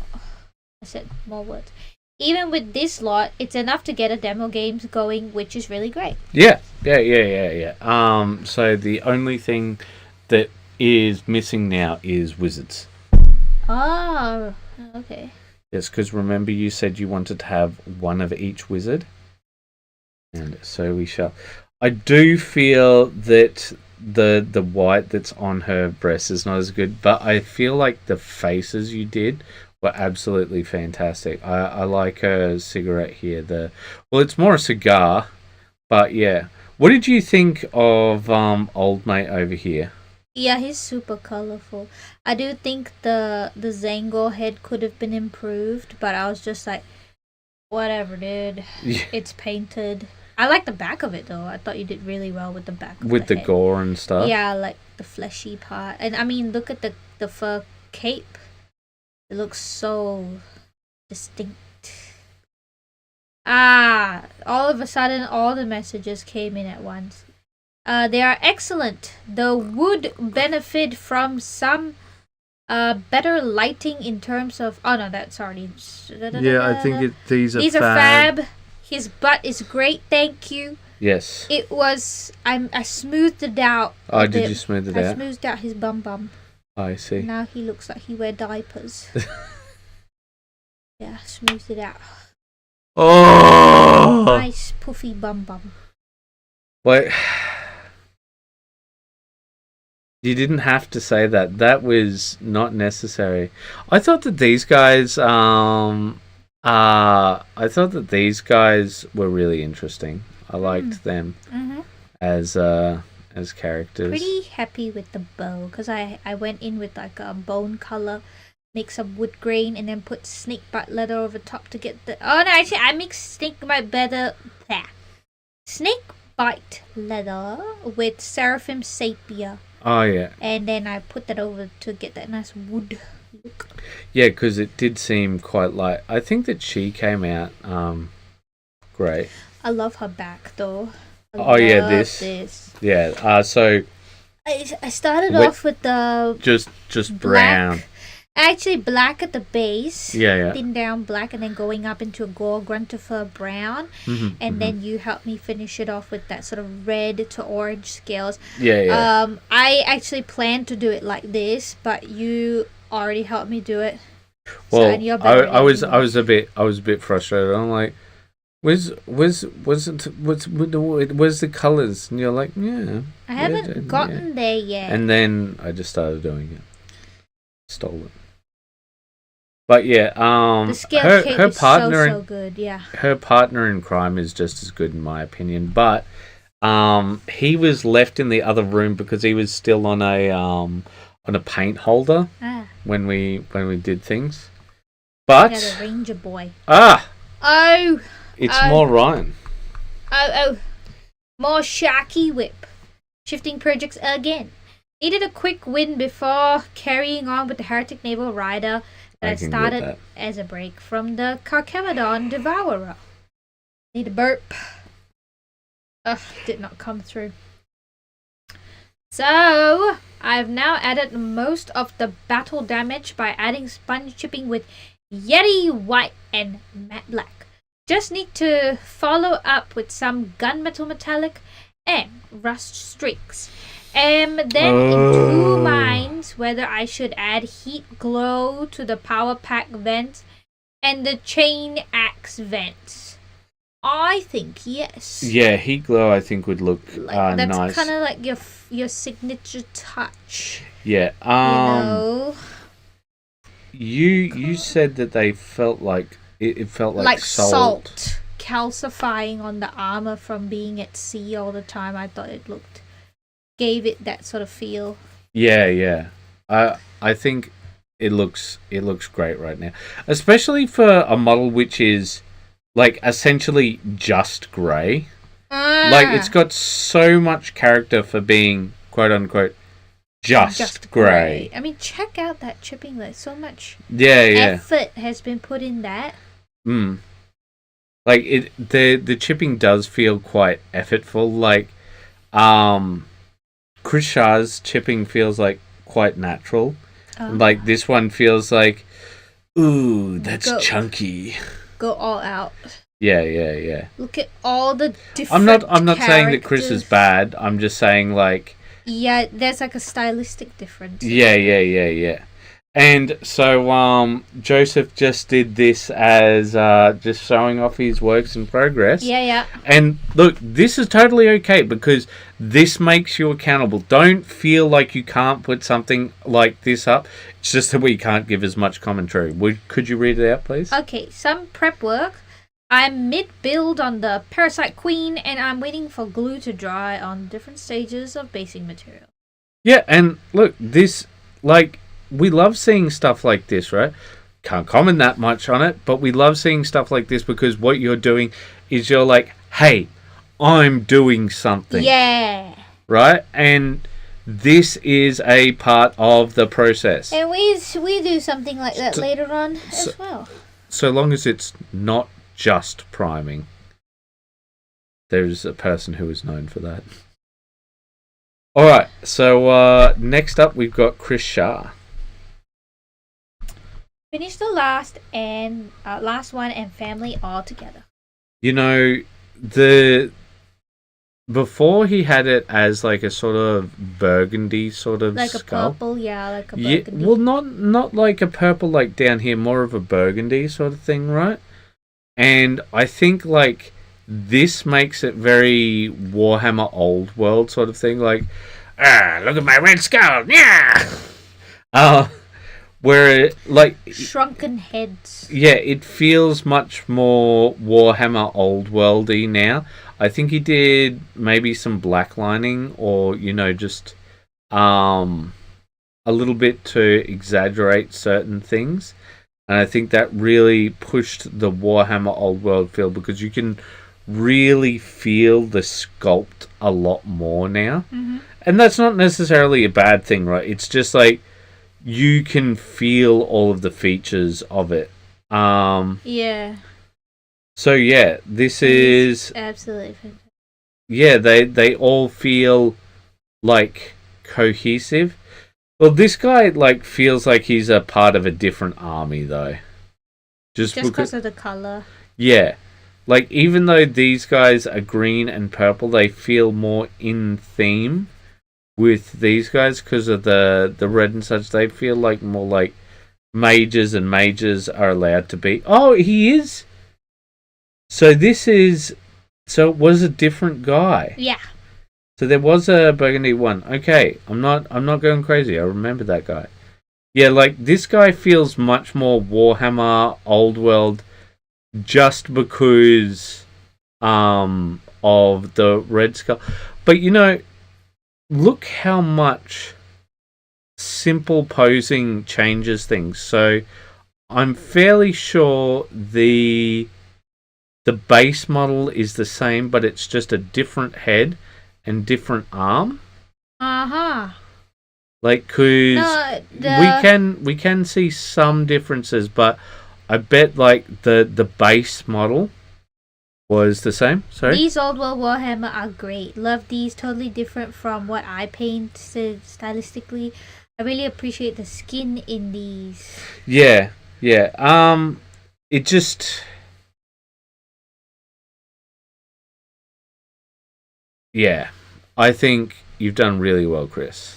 I said more words. Even with this lot, it's enough to get a demo game going, which is really great. Yeah. So the only thing that is missing now is wizards. Oh, okay. Yes, because remember you said you wanted to have one of each wizard, and so we shall. I do feel that the white that's on her breast is not as good, but I feel like the faces you did were absolutely fantastic. I like her cigarette here. It's more a cigar, but yeah. What did you think of old mate over here? Yeah, he's super colorful. I do think the Zangor head could have been improved, but I was just like, whatever, dude. Yeah. It's painted. I like the back of it though. I thought you did really well with the back of with the head. Gore and stuff. Yeah, like the fleshy part. And I mean, look at the fur cape. It looks so distinct. All of a sudden all the messages came in at once. They are excellent, though would benefit from some better lighting in terms of... Oh no, that's already... Yeah, I think these are fab. His butt is great, thank you. Yes. It was... I smoothed it out. Oh, did you smooth it out? I smoothed out his bum. I see. Now he looks like he wear diapers. Yeah, smoothed it out. Oh! Nice puffy bum. Wait... You didn't have to say that. That was not necessary. I thought that these guys were really interesting. I liked them as characters. Pretty happy with the bow because I went in with like a bone color, make some wood grain, and then put snake bite leather over top to get the... Oh no, actually I mixed snake bite leather with seraphim sepia. Oh, yeah. And then I put that over to get that nice wood look. Yeah, because it did seem quite light. I think that she came out great. I love her back, though. This. Yeah, so... I started off with the... Just brown. Actually, black at the base. Yeah. Thin down black, and then going up into a gore gruntifer brown. And then you helped me finish it off with that sort of red to orange scales. Yeah. I actually planned to do it like this, but you already helped me do it. Well, so I was a bit frustrated. I'm like, where's the colours? And you're like, yeah. I haven't gotten there yet. And then I just started doing it. Stole it. But yeah, the scale cape is so good, yeah. Her partner in crime is just as good in my opinion, but he was left in the other room because he was still on a paint holder when we did things. But yeah, the ranger boy. It's more Ryan. More Sharky Whip. Shifting projects again. Needed a quick win before carrying on with the Heretic Naval Rider that I started as a break from the Carcharodon Devourer. Need a burp. Did not come through. So, I've now added most of the battle damage by adding sponge chipping with Yeti White and Matte Black. Just need to follow up with some Gunmetal Metallic and Rust Streaks. Then in two minds whether I should add Heat Glow to the Power Pack vent and the Chain Axe vent. I think yes. Yeah, Heat Glow I think would look Like, that's nice. kind of like your signature touch. Yeah. You know? You said that they felt like it felt like salt calcifying on the armor from being at sea all the time. I thought gave it that sort of feel. Yeah. I think it looks great right now, especially for a model which is like essentially just grey. Like it's got so much character for being quote unquote just grey. I mean, check out that chipping. Like so much Yeah. effort has been put in that. Like the chipping does feel quite effortful. Like Chris Shah's chipping feels like quite natural. Like this one feels like, ooh, that's chunky. Go all out. Yeah. Look at all the different I'm not saying that Chris is bad. I'm just saying like yeah, there's like a stylistic difference. Yeah. And so Joseph just did this as just showing off his works in progress. Yeah. And look, this is totally okay because this makes you accountable. Don't feel like you can't put something like this up. It's just that we can't give as much commentary. Could you read it out, please? Okay, some prep work. I'm mid-build on the Parasite Queen, and I'm waiting for glue to dry on different stages of basing material. Yeah, and look, this, like, we love seeing stuff like this, right? Can't comment that much on it, but we love seeing stuff like this because what you're doing is you're like, hey, I'm doing something. Yeah. Right? And this is a part of the process. And we do something like that later on as well. So long as it's not just priming. There's a person who is known for that. Alright, so next up we've got Chris Shah. Finish the last one and family all together. You know, before he had it as like a sort of burgundy sort of like skull. a purple, yeah, like a burgundy. Yeah, well, not like a purple like down here, more of a burgundy sort of thing, right? And I think like this makes it very Warhammer Old World sort of thing, like look at my red skull, yeah. Where it, like shrunken heads. Yeah, it feels much more Warhammer Old Worldy now. I think he did maybe some black lining, or just a little bit to exaggerate certain things. And I think that really pushed the Warhammer Old World feel because you can really feel the sculpt a lot more now. Mm-hmm. And that's not necessarily a bad thing, right? It's just like you can feel all of the features of it. Yeah. So yeah, this is absolutely fantastic. Yeah, they all feel like cohesive. Well, this guy like feels like he's a part of a different army though. Just because of the color. Yeah. Like even though these guys are green and purple, they feel more in theme with these guys because of the red and such. They feel like more like mages, and mages are allowed to be. Oh, he is. So it was a different guy. Yeah. So there was a burgundy one. Okay, I'm not going crazy. I remember that guy. Yeah, like this guy feels much more Warhammer Old World just because of the red skull. But look how much simple posing changes things. So I'm fairly sure the base model is the same, but it's just a different head and different arm. Like, cause we can see some differences, but I bet like the base model Was the same? Sorry? These Old World Warhammer are great. Love these. Totally different from what I paint stylistically. I really appreciate the skin in these. Yeah. It just... Yeah. I think you've done really well, Chris.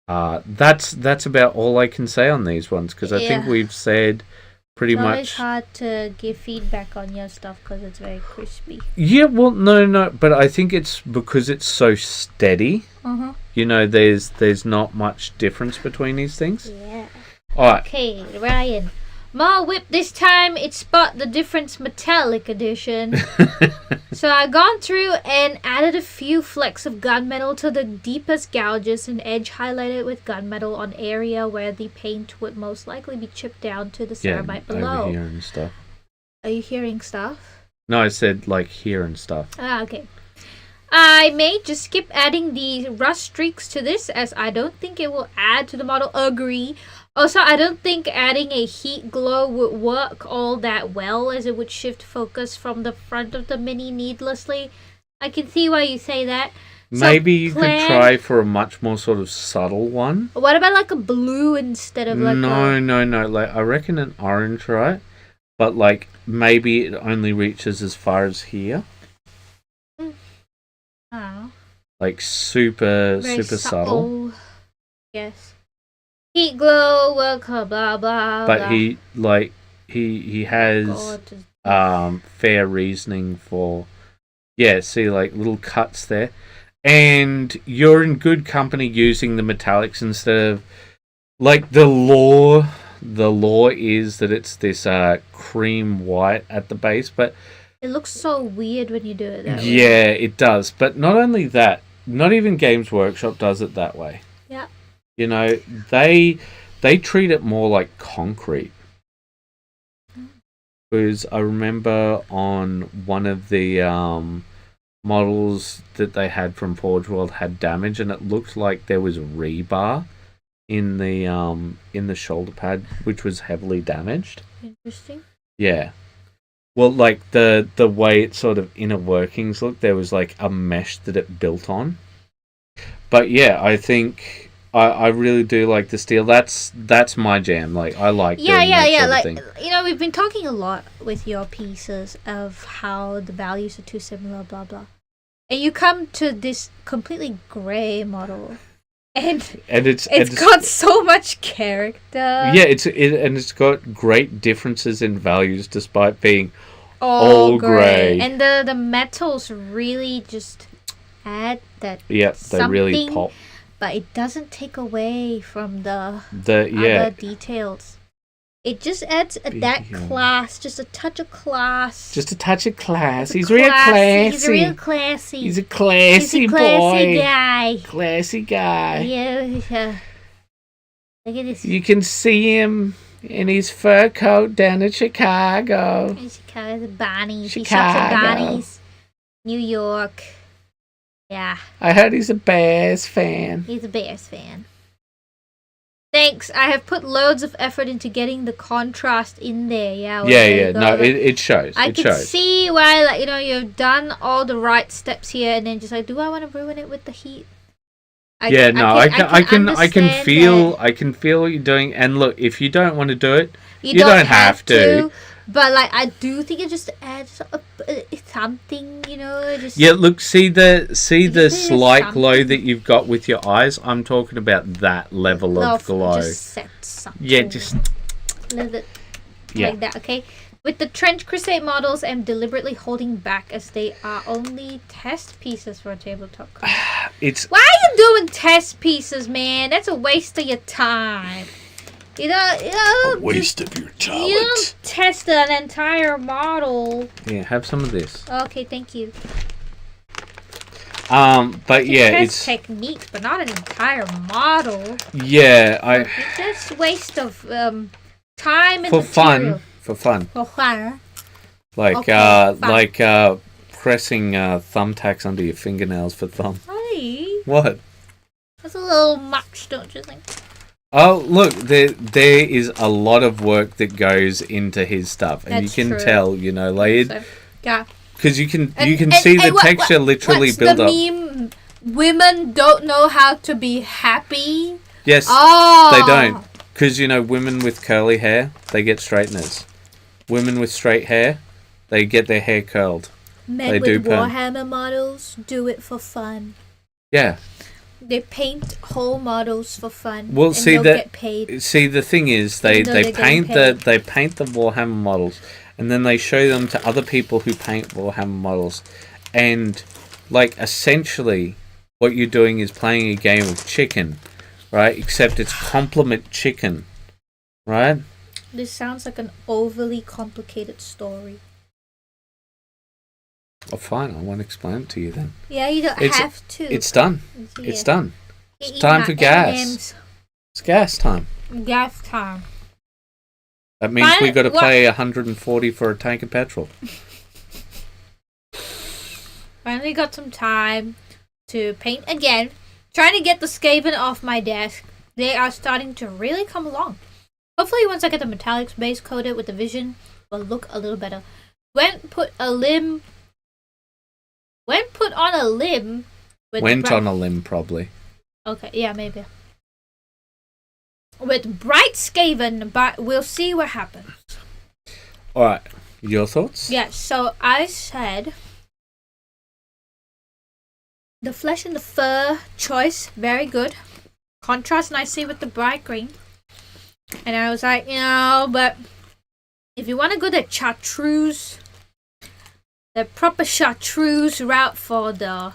That's about all I can say on these ones, because I think we've said pretty much... It's always hard to give feedback on your stuff because it's very crispy. Yeah, well, no, but I think it's because it's so steady. Uh-huh. You know, there's not much difference between these things. Yeah. Alright. Okay, Ryan. Ma Whip, this time it's Spot the Difference Metallic Edition. So I gone through and added a few flecks of gunmetal to the deepest gouges and edge highlighted with gunmetal on area where the paint would most likely be chipped down to the ceramite below. Over here and stuff. Are you hearing stuff? No, I said like here and stuff. Okay. I may just skip adding the rust streaks to this as I don't think it will add to the model. Agree. Also, I don't think adding a heat glow would work all that well as it would shift focus from the front of the mini needlessly. I can see why you say that. Maybe you could try for a much more sort of subtle one. What about like a blue instead of like No. Like, I reckon an orange, right? But like maybe it only reaches as far as here. Oh. Like super Very subtle. Yes. Heat glow, work, blah blah. But he has fair reasoning for see, like little cuts there. And you're in good company using the metallics instead of like the law is that it's this cream white at the base, but it looks so weird when you do it that way. Yeah, it does. But not only that, not even Games Workshop does it that way. Yeah. You know, they treat it more like concrete. Because I remember on one of the models that they had from Forge World had damage, and it looked like there was rebar in the shoulder pad, which was heavily damaged. Interesting. Yeah. Well, like the way it sort of inner workings looked, there was like a mesh that it built on. But yeah, I think I really do like the steel. That's my jam. Like I like doing that sort of like thing. You know, we've been talking a lot with your pieces of how the values are too similar, blah blah, and you come to this completely grey model, and it's got so much character. Yeah, it's got great differences in values despite being all grey. And the metals really just add that. Yeah, they really pop. But it doesn't take away from the other details. It just adds class, just a touch of class. Just a touch of class. He's real classy. He's real classy. He's a classy boy. Guy. Classy guy. Yeah. Look at this. You can see him in his fur coat down in Chicago. In Chicago, the Bonnies. He shops at Bonnies. New York. Yeah. I heard he's a Bears fan. He's a Bears fan. Thanks. I have put loads of effort into getting the contrast in there. Yeah. No, it shows. I can see why, like, you know, you've done all the right steps here, and then just like, do I want to ruin it with the heat? I can feel what you're doing. And look, if you don't want to do it, you don't have to. But like, I do think it just adds something, you know. Look, see the slight glow that you've got with your eyes. I'm talking about that level of glow. Just set something. Yeah, just like that. Okay. With the Trench Crusade models, I'm deliberately holding back as they are only test pieces for a tabletop. Why are you doing test pieces, man? That's a waste of your time. You know, a waste of your talent. You don't test an entire model. Yeah, have some of this. Okay, thank you. But yeah, it's techniques, but not an entire model. Yeah, it's just waste of time and for material. For fun. Like pressing thumbtacks under your fingernails for thumb. Hey. What? That's a little much, don't you think? Oh, look, there is a lot of work that goes into his stuff. And you can tell, you know, like Yeah. Because you can see the texture literally build up. What's the meme? Women don't know how to be happy. Yes, they don't. Because, women with curly hair, they get straighteners. Women with straight hair, they get their hair curled. Men with Warhammer models do it for fun. Yeah. They paint whole models for fun. Well, and they'll get paid. See, the thing is, they paint the Warhammer models, and then they show them to other people who paint Warhammer models, and essentially, what you're doing is playing a game of chicken, right? Except it's compliment chicken, right? This sounds like an overly complicated story. Oh, fine. I won't explain it to you then. Yeah, you don't have to. It's done. Yeah. It's done. It's time for gas. M&Ms. It's gas time. Gas time. That means we got to pay 140 for a tank of petrol. Finally got some time to paint again. Trying to get the Skaven off my desk. They are starting to really come along. Hopefully once I get the metallics base coated with the vision, will look a little better. Went on a limb. Went on a limb, probably. Okay, yeah, maybe. With bright Skaven, but we'll see what happens. Alright, your thoughts? Yeah, so I said the flesh and the fur choice, very good. Contrasts nicely with the bright green. And I was like, but if you want to go the chartreuse, the proper chartreuse route for the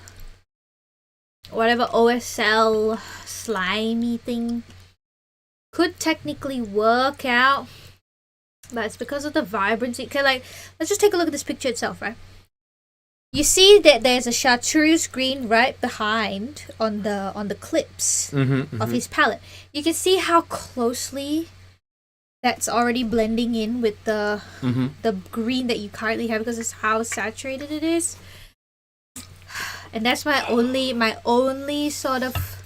whatever OSL slimy thing could technically work out, but it's because of the vibrancy. Okay, let's just take a look at this picture itself, right? You see that there's a chartreuse green right behind on the clips of his palette. You can see how closely that's already blending in with the green that you currently have because it's how saturated it is. And that's my only sort of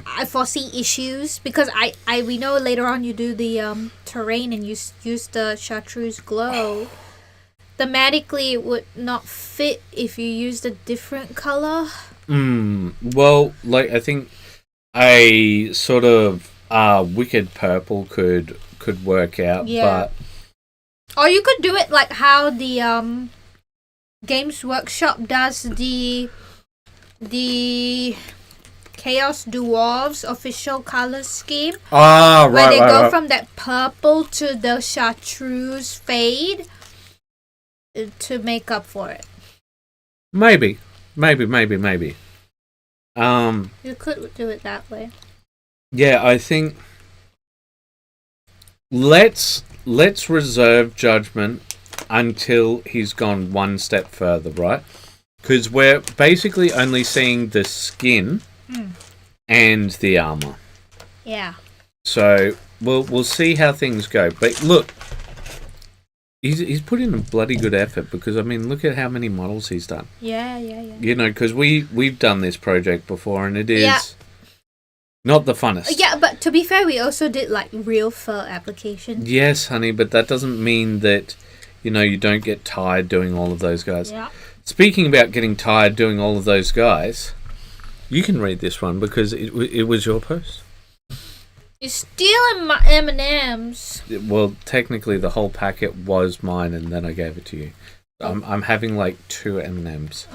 I foresee issues because we know later on you do the terrain and use the chartreuse glow. Thematically, it would not fit if you used a different color. Well, I think a sort of wicked purple could work out, but or you could do it like how the Games Workshop does the Chaos Dwarves official color scheme. Where they go from that purple to the chartreuse fade to make up for it. Maybe. You could do it that way. Yeah, I think let's reserve judgment until he's gone one step further, right? Because we're basically only seeing the skin and the armor. Yeah. So we'll see how things go. But look, he's put in a bloody good effort because look at how many models he's done. Yeah. Because we've done this project before and it is not the funnest. Yeah, but to be fair, we also did real fur application. Yes, honey, but that doesn't mean that you don't get tired doing all of those guys. Yeah. Speaking about getting tired doing all of those guys, you can read this one because it was your post. You're stealing my M&Ms. Well, technically, the whole packet was mine, and then I gave it to you. I'm having 2 M&Ms.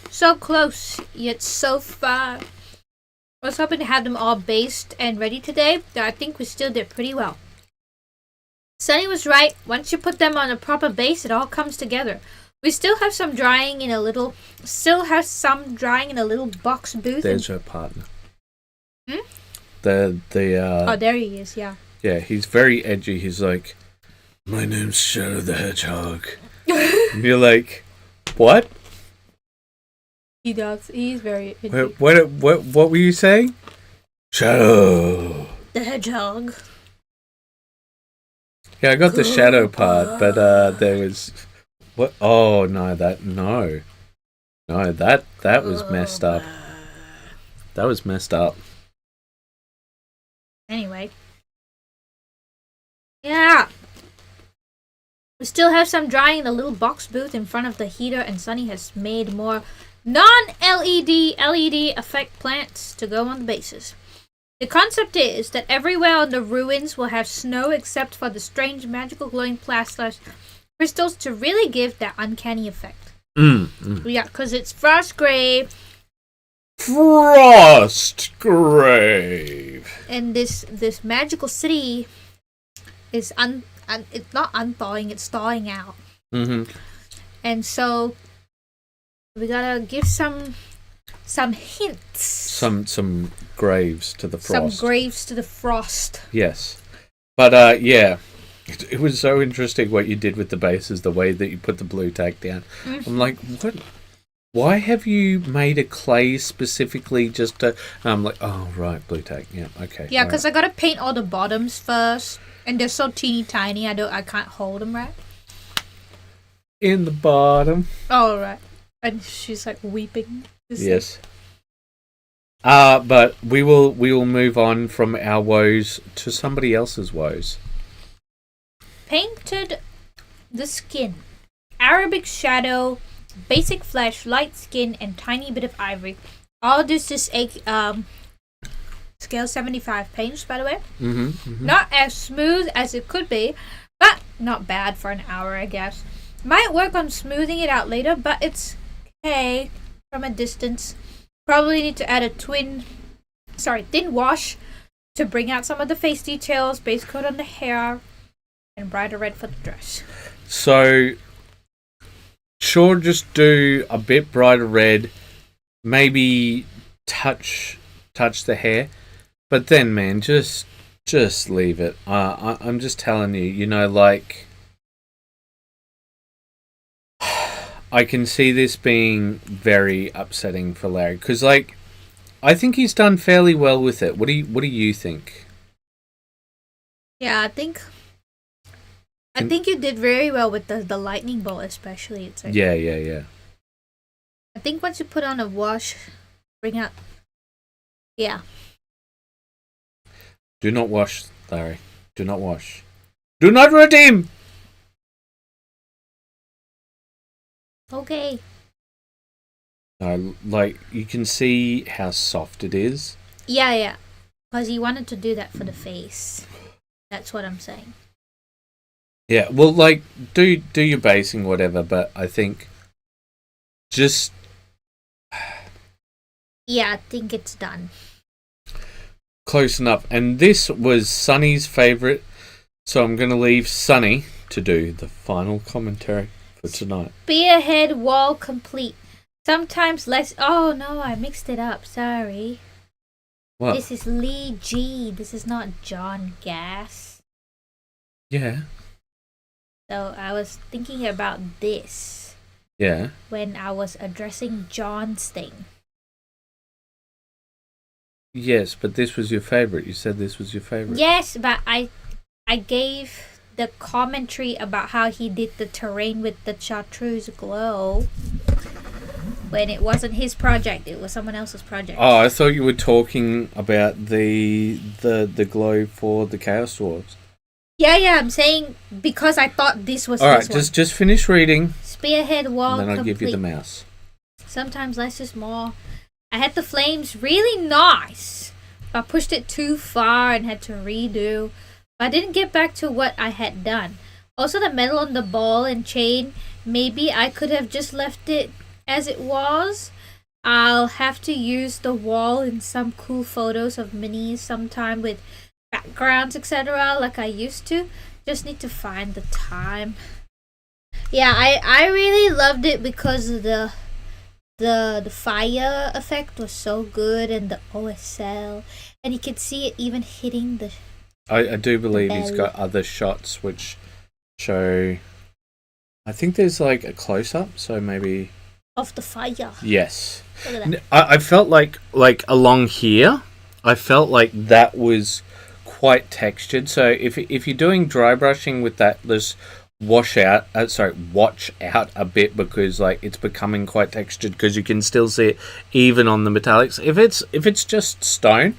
So close, yet so far. I was hoping to have them all based and ready today, but I think we still did pretty well. Sunny was right. Once you put them on a proper base, it all comes together. We still have some drying in a little box booth. There's her partner. Hmm? Oh, there he is, yeah. Yeah, he's very edgy. He's like, my name's Shadow the Hedgehog. And you're like, what? He does. He's very edgy. What were you saying? Shadow the Hedgehog. Yeah, I got the shadow part, but there was what? Oh no, that was messed up. That was messed up. Anyway, yeah. We still have some drying in the little box booth in front of the heater, and Sunny has made more non-LED effect plants to go on the bases. The concept is that everywhere on the ruins will have snow except for the strange magical glowing plastas crystals to really give that uncanny effect. Yeah, because it's Frostgrave. Frostgrave. And this magical city is it's not unthawing, it's thawing out. And so we gotta give some hints. Some graves to the frost. Some graves to the frost. Yes. But yeah. It was so interesting what you did with the bases, the way that you put the blue tack down. I'm like, what? Why have you made a clay specifically just to... I'm like, oh, right, blue tack. Yeah, okay. Yeah, because I got to paint all the bottoms first. And they're so teeny tiny, I can't hold them right. In the bottom. Oh, right. And she's like weeping. Yes. But we will move on from our woes to somebody else's woes. Painted the skin. Arabic shadow, basic flesh, light skin, and tiny bit of ivory. All this is scale 75 paints, by the way. Not as smooth as it could be, but not bad for an hour, I guess. Might work on smoothing it out later, but it's okay from a distance. Probably need to add a thin wash to bring out some of the face details, base coat on the hair, and brighter red for the dress. So, sure, just do a bit brighter red, maybe touch the hair, but then, man, just leave it. I'm just telling you, like, I can see this being very upsetting for Larry, because, like, I think he's done fairly well with it. What do you think? Yeah, I think you did very well with the lightning bolt, especially. It's like, yeah. I think once you put on a wash, bring out. Yeah. Do not wash, Larry. Do not wash. Do not redeem! Okay. Like, you can see how soft it is. Yeah. Because he wanted to do that for the face. That's what I'm saying. Yeah, well, like, do your basing, whatever, but I think just... Yeah, I think it's done. Close enough. And this was Sunny's favourite, so I'm going to leave Sunny to do the final commentary for tonight. Spearhead wall complete. Sometimes less... Oh, no, I mixed it up. Sorry. What? This is Lee G. This is not John Gass. Yeah. So I was thinking about this. Yeah. When I was addressing John's thing. Yes, but this was your favourite. You said this was your favourite. Yes, but I gave the commentary about how he did the terrain with the chartreuse glow when it wasn't his project, it was someone else's project. Oh, I thought you were talking about the glow for the Chaos Dwarves. Yeah, I'm saying because I thought this was Alright, one. just finish reading. Spearhead wall and then I'll complete. give you the mouse. Sometimes less is more. I had the flames really nice. I pushed it too far and had to redo. I didn't get back to what I had done. Also, the metal on the ball and chain, maybe I could have just left it as it was. I'll have to use the wall in some cool photos of minis sometime with backgrounds, etc. like I used to. Just need to find the time. Yeah, I really loved it because of the fire effect was so good, and the OSL, and you could see it even hitting the... I do believe he's got other shots which show... I think there's like a close-up, so maybe... Of the fire. Yes. Look at that. I felt like along here, I felt like that was quite textured. So if you're doing dry brushing with that, just watch out a bit, because like it's becoming quite textured, because you can still see it even on the metallics. If it's just stone,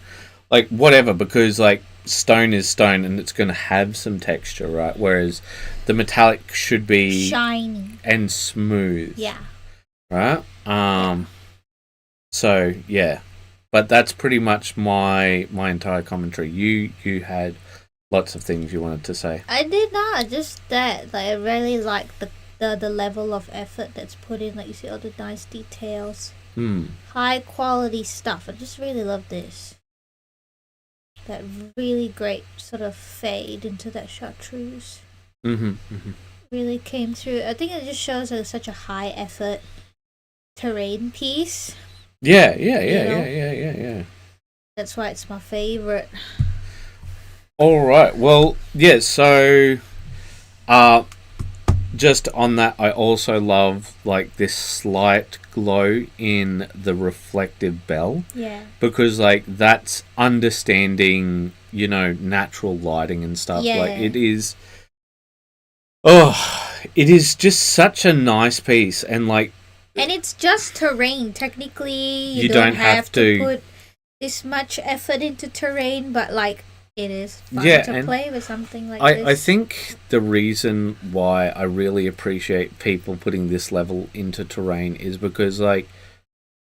like whatever, because like stone is stone and it's going to have some texture, right? Whereas the metallic should be shiny and smooth. Yeah. Right? So, yeah. But that's pretty much my entire commentary. You had lots of things you wanted to say. I did not. Just that. Like, I really like the level of effort that's put in. Like, you see all the nice details. High quality stuff. I just really love this. That really great sort of fade into that chartreuse. Really came through. I think it just shows such a high effort terrain piece. Yeah. That's why it's my favorite. All right. Well, yeah. So, just on that, I also love like this slight glow in the reflective bell. Yeah. Because like that's understanding, natural lighting and stuff. Yeah. Like it is. Oh, it is just such a nice piece, and like. And it's just terrain. Technically, you don't have to put this much effort into terrain, but like it is fun to play with something like this. I think the reason why I really appreciate people putting this level into terrain is because like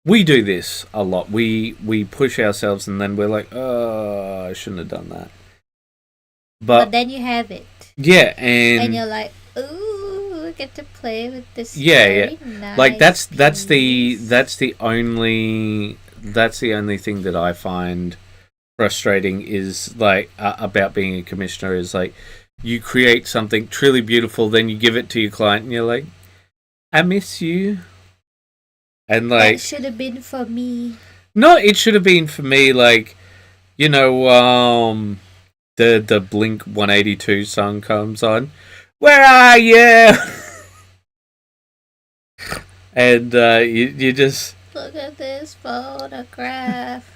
we do this a lot. We push ourselves and then we're like, oh, I shouldn't have done that. But then you have it. Yeah, and you're like, ooh, I get to play with this. Yeah. Nice like that's piece. the only thing that I find frustrating is like about being a commissioner is like you create something truly beautiful, then you give it to your client and you're like, I miss you. And like that should have been for me. No, it should have been for me. Like, the Blink 182 song comes on. Where are you? And you just look at this photograph.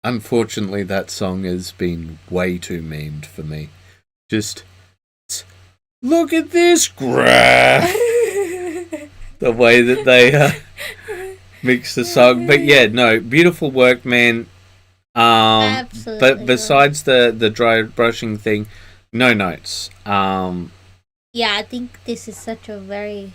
Unfortunately, that song has been way too memed for me. Just look at this graph. The way that they mix the song, but yeah, no, beautiful work, man. Absolutely. But besides the dry brushing thing, no notes. Yeah, I think this is such a very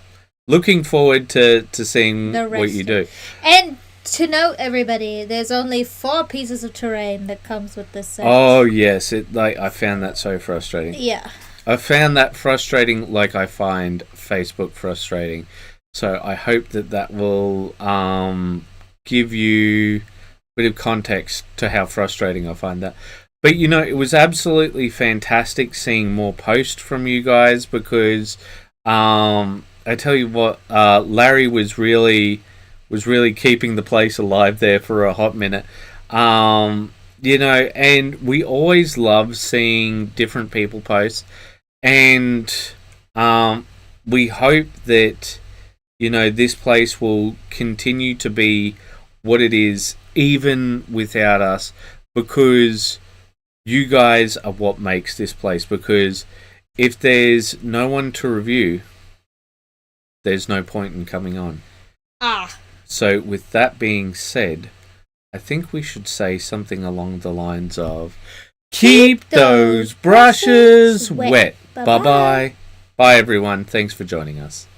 looking forward to seeing what you do. And to note, everybody, there's only 4 pieces of terrain that comes with this set. Oh yes, I found that so frustrating. Yeah, I found that frustrating, like I find Facebook frustrating. So I hope that will give you a bit of context to how frustrating I find that. But it was absolutely fantastic seeing more posts from you guys because I tell you what, Larry was really keeping the place alive there for a hot minute. And we always love seeing different people post, and we hope that this place will continue to be what it is even without us, because you guys are what makes this place. Because if there's no one to review, there's no point in coming on. So with that being said, I think we should say something along the lines of keep those brushes wet. Bye-bye. Bye everyone. Thanks for joining us.